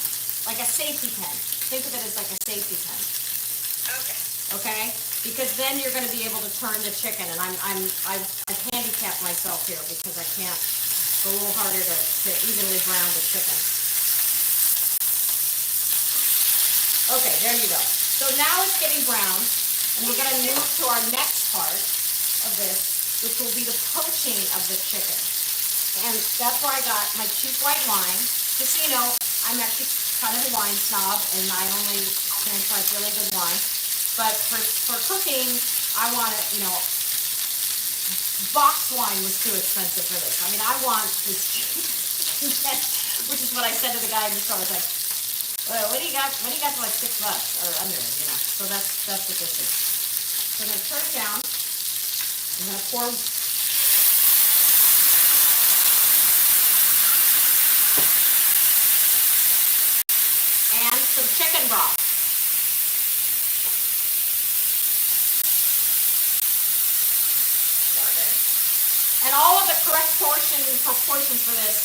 like a safety pin. Think of it as like a safety pin. Okay. Okay? Because then you're going to be able to turn the chicken, and I've handicapped myself here because I can't. It's a little harder to evenly brown the chicken. Okay, there you go. So now it's getting brown, and we're going to move to our next part of this, which will be the poaching of the chicken. And that's where I got my cheap white wine. Just so you know, I'm actually kind of a wine snob, and I only drink like really good wine. But for cooking, I want it, box wine was too expensive for this. I mean, I want this cheap, which is what I said to the guy in the store. I was like, well, what do you got for like $6 or under, So that's what this is. So I'm going to turn it down. I'm going to pour and some chicken broth. And all of the correct proportions for this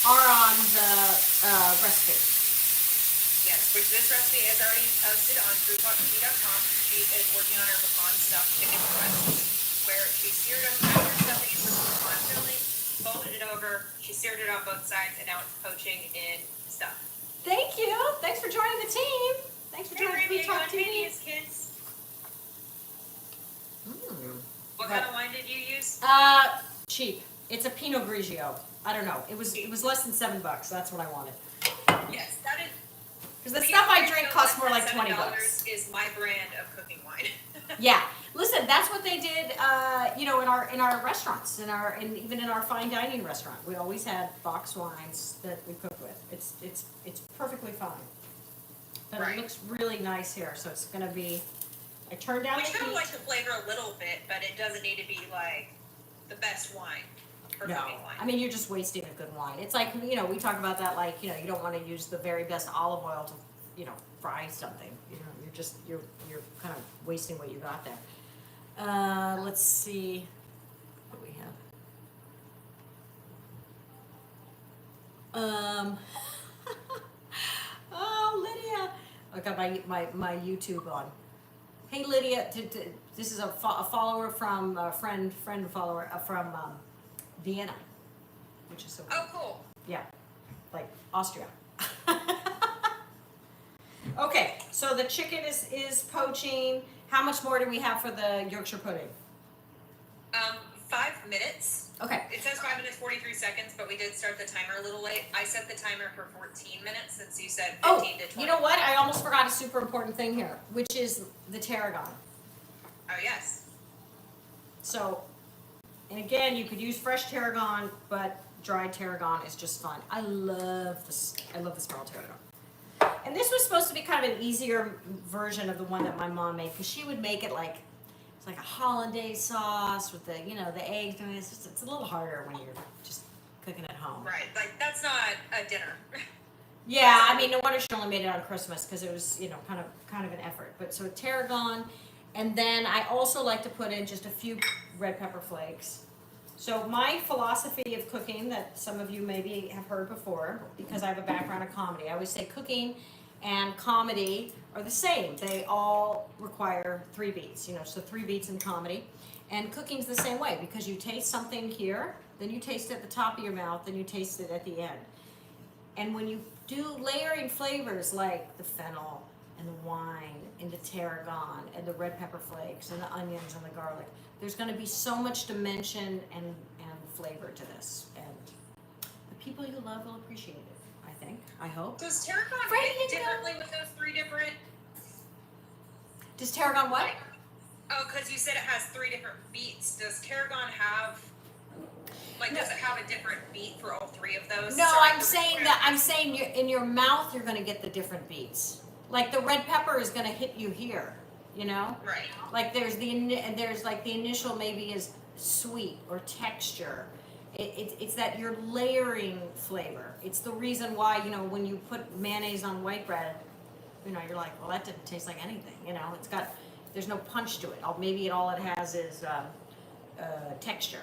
are on the recipe. Yes, which this recipe is already posted on foodtalktv.com. She is working on her pecan stuffed chicken breasts, where she seared them after stuffing it with pecan filling, folded it over, she seared it on both sides, and now it's poaching in stuff. Thank you. Thanks for joining the team. Thanks for joining Food Talk TV. Kids. What kind of wine did you use? Cheap. It's a Pinot Grigio. I don't know. It was less than $7. That's what I wanted. Yes, that is. Because the stuff I drink costs more like $20. Is my brand of cooking wine. Yeah. Listen, that's what they did. In our restaurants, even in our fine dining restaurant, we always had box wines that we cook with. It's perfectly fine. But right. It looks really nice here, so it's gonna be. I turned down the heat. We kind of like the flavor a little bit, but it doesn't need to be like the best wine for cooking wine. I mean, you're just wasting a good wine. It's like, we talk about that, like, you don't want to use the very best olive oil to, fry something. You're kind of wasting what you got there. Let's see what we have. Oh, Lydia. I got my YouTube on. Hey, Lydia, this is a follower from, friend follower from Vienna, which is so cool. Oh, cool. Yeah, like Austria. Okay, so the chicken is poaching. How much more do we have for the Yorkshire pudding? 5 minutes. Okay. It says 5 minutes 43 seconds, but we did start the timer a little late. I set the timer for 14 minutes since you said 15 to 20. You know what? I almost forgot a super important thing here, which is the tarragon. Oh, yes. So, and again, you could use fresh tarragon, but dried tarragon is just fun. I love this. I love the smell of tarragon. And this was supposed to be kind of an easier version of the one that my mom made, because she would make it like it's like a hollandaise sauce with the the eggs. And it's a little harder when you're just cooking at home. Right, like that's not a dinner. Yeah, I mean, no wonder she only made it on Christmas, because it was kind of an effort. But so tarragon, and then I also like to put in just a few red pepper flakes. So my philosophy of cooking, that some of you maybe have heard before, because I have a background in comedy, I always say cooking and comedy are the same. They all require 3 beats, so 3 beats in comedy. And cooking's the same way, because you taste something here, then you taste it at the top of your mouth, then you taste it at the end. And when you do layering flavors like the fennel and the wine and the tarragon and the red pepper flakes and the onions and the garlic, there's going to be so much dimension and flavor to this. And the people you love will appreciate it, I think. I hope. Does tarragon hit differently with those 3 different? Does tarragon what? Oh, because you said it has 3 different beats. Does tarragon have, does it have a different beat for all 3 of those? No, I'm saying in your mouth you're going to get the different beats. Like the red pepper is going to hit you here, Right. Like there's the initial maybe is sweet or texture, It's that you're layering flavor. It's the reason why, you know, when you put mayonnaise on white bread, you know, you're like, well, that didn't taste like anything, you know, there's no punch to it. Maybe all it has is texture,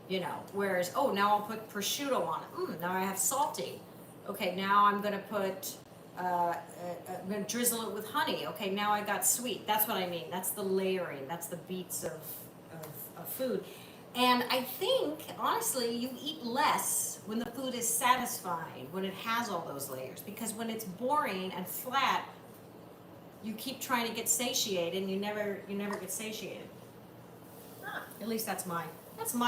you know, whereas, oh, now I'll put prosciutto on it. Now I have salty. Okay, now I'm gonna put, I'm gonna drizzle it with honey. Okay, now I got sweet. That's what I mean. That's the layering. That's the beats of food. And I think, honestly, you eat less when the food is satisfying, when it has all those layers. Because when it's boring and flat, you keep trying to get satiated and you never get satiated. At least that's my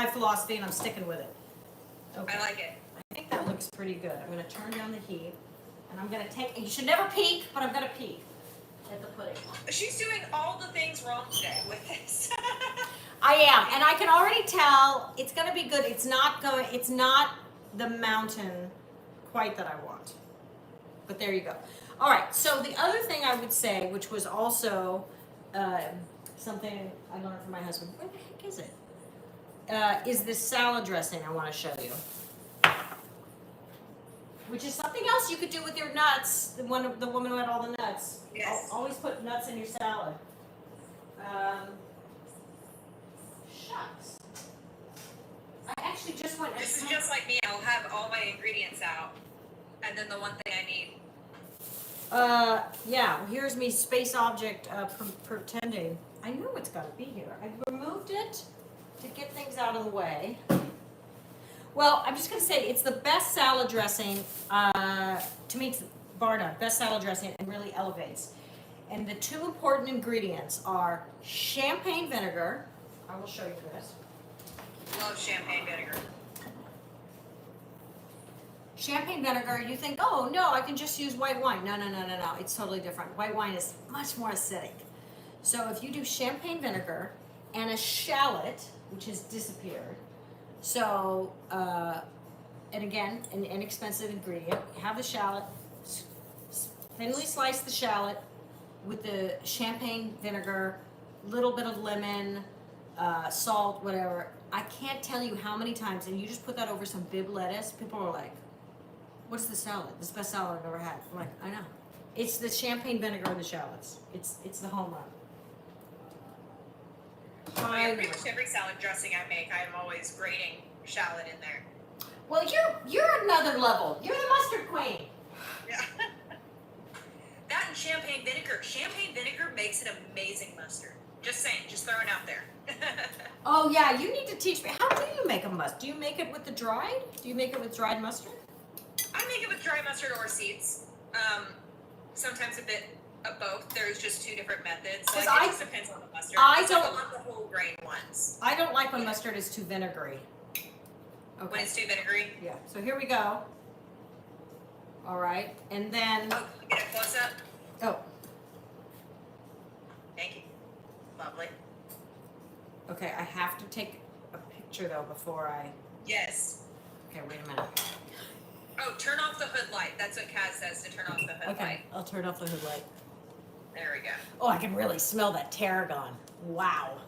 philosophy, and I'm sticking with it. Okay. I like it. I think that looks pretty good. I'm gonna turn down the heat, and I'm gonna you should never peek, but I'm gonna peek at the pudding. She's doing all the things wrong today with this. I am, and I can already tell it's gonna be good. It's not the mountain quite that I want. But there you go. All right, so the other thing I would say, which was also something I learned from my husband, where the heck is it? Is this salad dressing I want to show you. Which is something else you could do with your nuts. The woman who had all the nuts. Yes. Always put nuts in your salad. Shucks. I actually just went. This is just like me. I'll have all my ingredients out, and then the one thing I need. Yeah. Well, here's me, space object, pretending. I know it's got to be here. I removed it to get things out of the way. Well, I'm just going to say it's the best salad dressing. To me, it's bar none. Best salad dressing, and really elevates. And the two important ingredients are champagne vinegar. I will show you this. Love champagne vinegar. Champagne vinegar, you think, oh no, I can just use white wine. No. It's totally different. White wine is much more acidic. So if you do champagne vinegar and a shallot, which has disappeared, so, and again, an inexpensive ingredient, have the shallot, thinly slice the shallot with the champagne vinegar, little bit of lemon, salt, whatever. I can't tell you how many times, and you just put that over some bib lettuce, people are like, what's the salad? This is the best salad I've ever had. I'm like, I know. It's the champagne vinegar and the shallots. It's the home run. Pretty much every salad dressing I make, I'm always grating shallot in there. Well, you're another level. You're the mustard queen. Yeah. That and champagne vinegar. Champagne vinegar makes an amazing mustard. Just saying, just throwing out there. Oh yeah, you need to teach me. How do you make a mustard? Do you make it with the dried? Do you make it with dried mustard? I make it with dry mustard or seeds. Sometimes a bit of both. There's just two different methods. Like, it just depends on the mustard. I don't want the whole grain ones. I don't like when mustard is too vinegary. Okay. When it's too vinegary? Yeah. So here we go. All right, and then. Oh, can we get a close up? Oh. Thank you. Lovely. Okay, I have to take a picture though before I. Yes. Okay, wait a minute. Oh, turn off the hood light. That's what Kaz says, to turn off the hood light. Okay, I'll turn off the hood light. There we go. Oh, I can really smell that tarragon. Wow.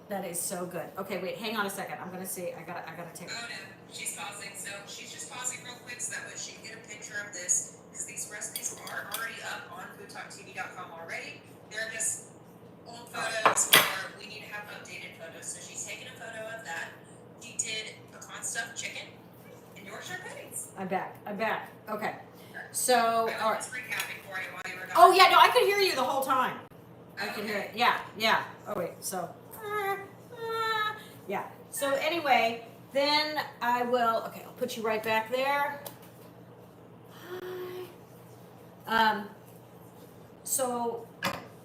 That is so good. Okay, wait, hang on a second. I'm gonna see. I gotta take. Oh no, she's pausing. So she's just pausing real quick so that way she can get a picture of this, because these recipes are already up on foodtalktv.com already. They're just old photos, or we need to have updated photos. So she's taking a photo of that. She did pecan stuffed chicken and Yorkshire puddings. I'm back. Okay. So, all right. I was recapping for you while you were gone. Oh yeah, no, I could hear you the whole time. I could hear it. Yeah. Oh wait, so. Yeah. So anyway, then I will. Okay, I'll put you right back there. Hi. So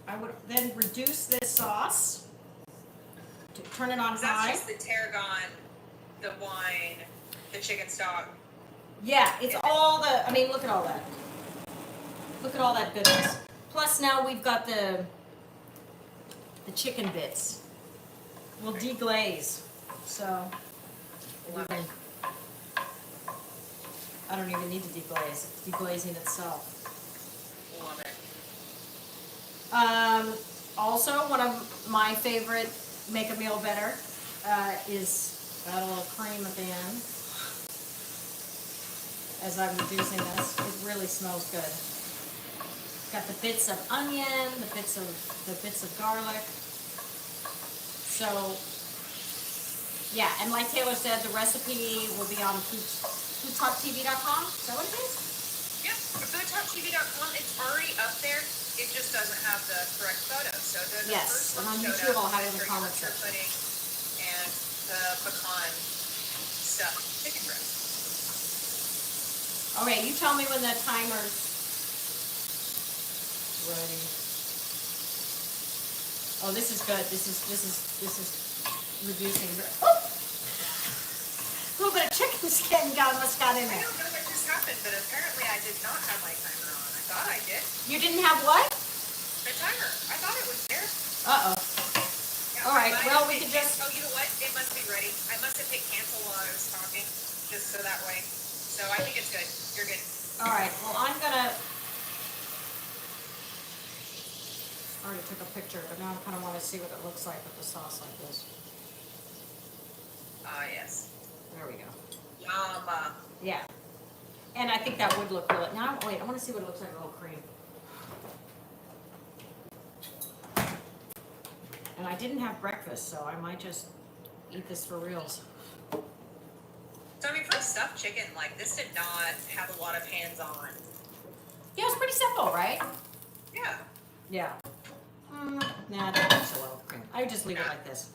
I would then reduce this sauce to turn it on high. That's just the tarragon, the wine, the chicken stock. Yeah, it's all the. I mean, look at all that. Look at all that goodness. Plus now we've got the chicken bits. We'll deglaze. So I don't even need to deglaze. It's deglazing itself. Love it. Also, one of my favorite make a meal better is Got a little cream at the end. As I'm reducing this, it really smells good. Got the bits of onion, the bits of garlic. So, yeah, and like Taylor said, the recipe will be on foodtalktv.com. Is that what it is? Yep, foodtalktv.com. It's already up there. It just doesn't have the correct photos. So the Yes, first and one on showed YouTube up I'll have it in the for comment Yorkshire section. pudding and the pecan stuffed chicken breast. All right, you tell me when the timer's ready. Oh, this is good. This is reducing. Oh! A little bit of chicken skin must got in I there. don't know what just happened, but apparently I did not have my timer on. I thought I did. You didn't have what? The timer. I thought it was there. Uh-oh. Yeah, All right, well, we hit could just... Oh, you know what? It must be ready. I must have hit cancel while I was talking, just so that way. So I think it's good. You're good. All right, well, I'm gonna... I already took a picture, but now I kind of want to see what it looks like with the sauce like this. Ah, yes. There we go. Yum. Yeah. And I think that would look really... Now, wait, I want to see what it looks like with a little cream. And I didn't have breakfast, so I might just eat this for reals. So, I mean, for a stuffed chicken, like, this did not have a lot of hands-on. Yeah, it's pretty simple, right? Yeah. Yeah. Nah, I don't think so well with cream. I would just leave it like this.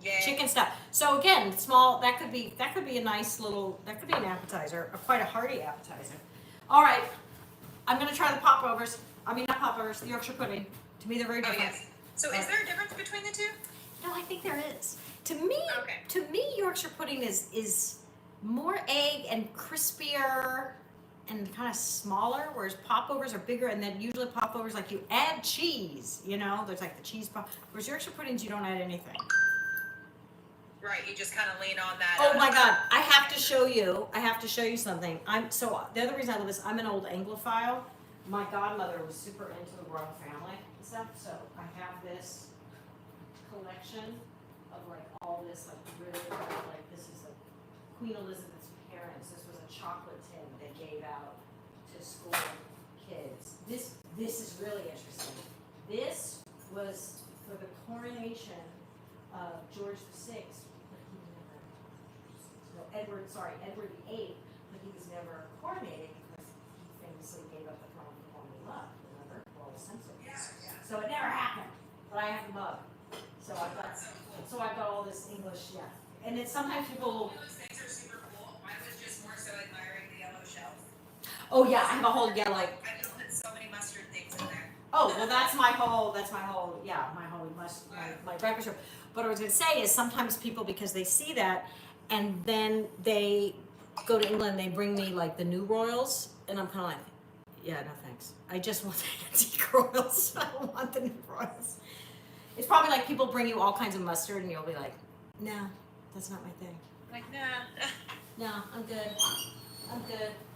Yay. Chicken stuff. So again, small. That could be a nice little. That could be an appetizer, quite a hearty appetizer. All right, I'm gonna try the popovers. I mean, not popovers. The Yorkshire pudding. To me, they're very different. Oh yes. So, is there a difference between the two? No, I think there is. To me, Okay. Yorkshire pudding is more egg and crispier and kind of smaller, whereas popovers are bigger, and then usually popovers, like, you add cheese, you know, there's like the cheese pop, whereas Yorkshire puddings, you don't add anything. Right, you just kind of lean on that. Oh my God, I have to show you something. The other reason I love this, I'm an old Anglophile. My godmother was super into the royal family and stuff, so I have this collection of like all this, like really, like, this is like Queen Elizabeth's parents. This was a chocolate tin they gave out to school kids. This is really interesting. This was for the coronation of George VI, but he never, Edward VIII, but he was never coronated because he famously gave up the throne for one he loved, remember? Well, essentially. Yeah. So it never happened, but I have the mug. So I've got all this English, yeah. And it's sometimes people... Those things are super cool. I was just more so admiring the yellow shelf. Oh yeah, I have a whole, yeah, like... I don't put so many mustard things in there. Oh, well, that's my whole my breakfast room. What I was going to say is sometimes people, because they see that, and then they go to England, they bring me like the new royals, and I'm kind of like, yeah, no thanks. I just want the antique royals. I don't want the new royals. It's probably like people bring you all kinds of mustard, and you'll be like, no, that's not my thing. Like, nah. No, I'm good.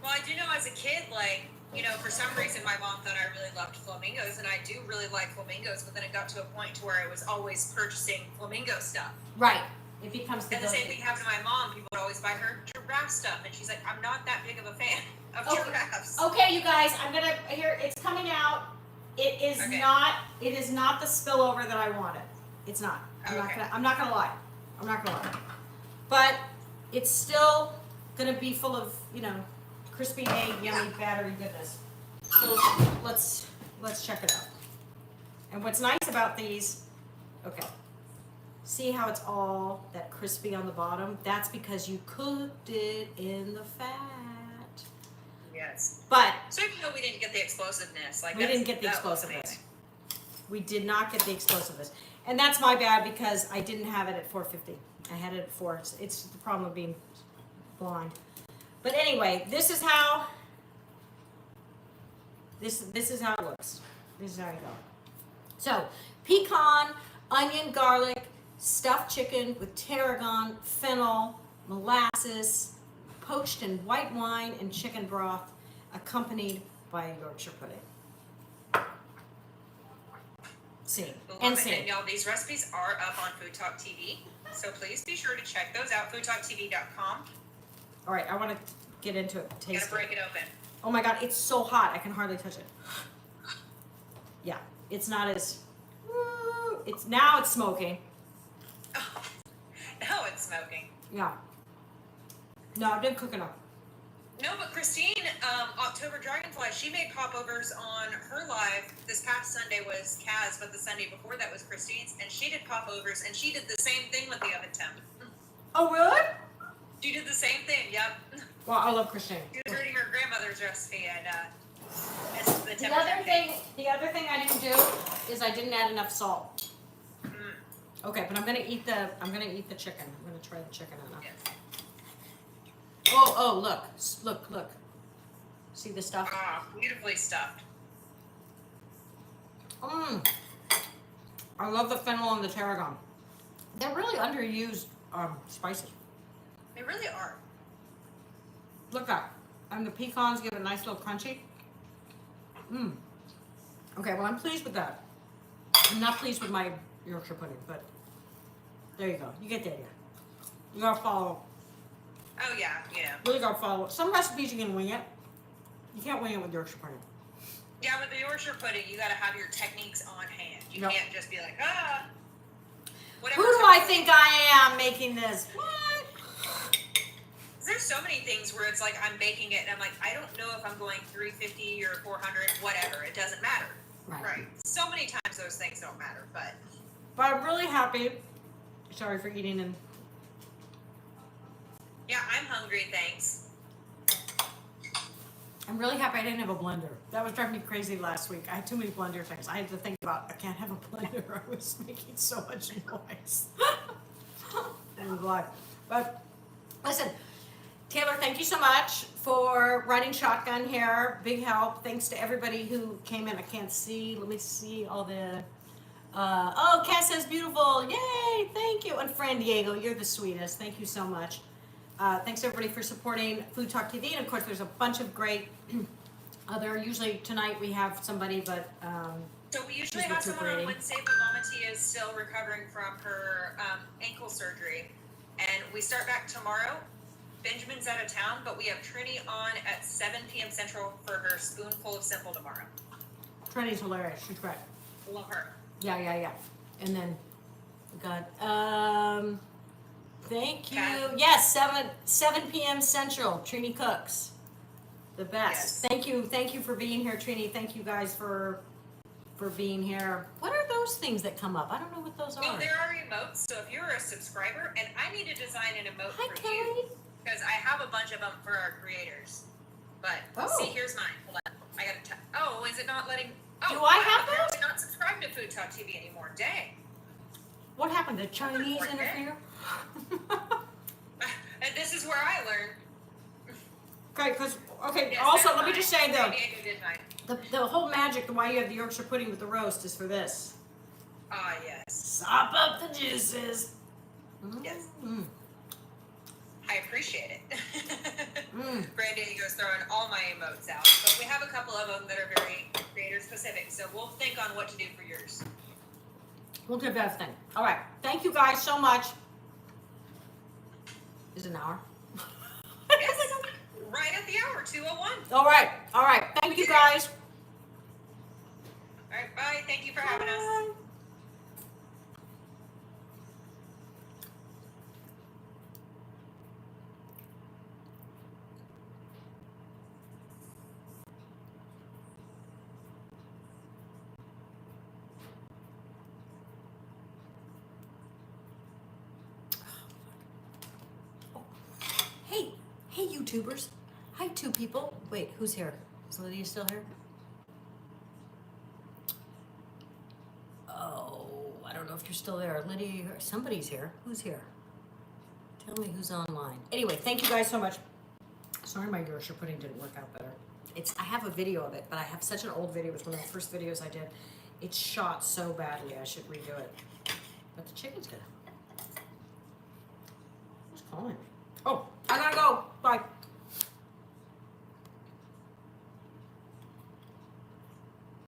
Well, I do know as a kid, like, you know, for some reason my mom thought I really loved flamingos, and I do really like flamingos, but then it got to a point to where I was always purchasing flamingo stuff. Right. It becomes the... And the same thing happened to my mom. People would always buy her giraffe stuff, and she's like, I'm not that big of a fan of giraffes. Okay, you guys, it's coming out. It is Okay. not the spillover that I wanted. It's not. I'm not gonna lie. But it's still gonna be full of, you know, crispy egg, yummy, battery goodness. So let's check it out. And what's nice about these, okay, see how it's all that crispy on the bottom? That's because you cooked it in the fat. Yes. But So even though we didn't get the explosiveness, like we didn't get the that was explosiveness. amazing. We did not get the explosiveness. And that's my bad because I didn't have it at 450. I had it at 4. It's the problem of being blind. But anyway, this is how this is how it looks. This is how you go. So, pecan, onion, garlic, stuffed chicken with tarragon, fennel, molasses, poached in white wine and chicken broth, accompanied by a Yorkshire pudding. See, Love and it. see. And y'all, these recipes are up on Food Talk TV. So please be sure to check those out, foodtalktv.com. All right, I want to get into it. You Taste gotta break it. it open. Oh my God, it's so hot. I can hardly touch it. Yeah, it's not as. Now it's smoking. Oh, now it's smoking. Yeah. No, I didn't cook enough. No, but Christine, October Dragonfly, she made popovers on her live. This past Sunday was Kaz, but the Sunday before that was Christine's, and she did popovers, and she did the same thing with the oven temp. Oh really? She did the same thing. Yep. Well, I love Christine. She was reading her grandmother's recipe, and it's the The temperature. other thing I didn't do is I didn't add enough salt. Okay, but I'm gonna eat the chicken. I'm gonna try the chicken enough. Yes. Oh, look. See the stuff? Ah, beautifully stuffed. I love the fennel and the tarragon. They're really underused spices. They really are. Look at, and the pecans give it a nice little crunchy. Okay, well I'm pleased with that. I'm not pleased with my Yorkshire pudding, but there you go. You get the idea. You gotta follow. Oh yeah. Really gotta follow. Some recipes you can wing it. You can't wing it with Yorkshire pudding. Yeah, with the Yorkshire pudding, you gotta have your techniques on hand. You Yep. can't just be like, Who do I think I am making this? What? There's so many things where it's like I'm baking it and I'm like, I don't know if I'm going 350 or 400, whatever. It doesn't matter. Right. So many times those things don't matter, but I'm really happy. Sorry for eating and. yeah, I'm hungry, thanks. I'm really happy I didn't have a blender. That was driving me crazy last week. I had too many blender things. I had to think about, I can't have a blender. I was making so much noise. I'm glad. But listen, Taylor, thank you so much for running shotgun here. Big help. Thanks to everybody who came in. I can't see. Let me see all the. Oh, Cass says beautiful. Yay! Thank you. And Fran Diego, you're the sweetest. Thank you so much. Thanks everybody for supporting Food Talk TV, and of course there's a bunch of great other. Usually tonight we have somebody, but so we usually have someone on Wednesday, but Mama Tia is still recovering from her ankle surgery, and we start back tomorrow. Benjamin's out of town, but we have Trini on at 7 p.m. Central for her spoonful of simple tomorrow. Trini's hilarious. She's great. Love her. Yeah. And then we got thank you. Okay. Yes, 7 p.m. Central. Trini cooks. The best. Yes. Thank you for being here, Trini. Thank you guys for being here. What are those things that come up? I don't know what those Well, are. there are emotes, so if you're a subscriber, and I need to design an emote Hi, for Kelly. you, because I have a bunch of them for our creators. But see, here's mine. Hold on. I gotta. Oh, is it not letting? Oh, Do I have I'm apparently not subscribed to Food Talk TV anymore. Dang. What happened? Did Chinese interfere? And this is where I learned. Okay, Yes, also, that's let me mine. just say though, Diego did mine. the whole magic, the why you have the Yorkshire pudding with the roast is for this. Ah, yes. Sop up the juices. Yes. Mm. I appreciate it. Brandy goes throwing all my emotes out, but we have a couple of them that are very creator specific, so we'll think on what to do for yours. We'll do that thing. All right. Thank you guys so much. Is it an hour? Yes, right at the hour, 2:01. All right. Thank you guys. All right, bye. Thank you for having us. Bye. Hey, YouTubers. Hi, two people. Wait, who's here? Is Lydia still here? Oh, I don't know if you're still there. Lydia, somebody's here. Who's here? Tell me who's online. Anyway, thank you guys so much. Sorry my Yorkshire pudding didn't work out better. I have a video of it, but I have such an old video. It was one of the first videos I did. It's shot so badly, I should redo it. But the chicken's good. Who's calling me?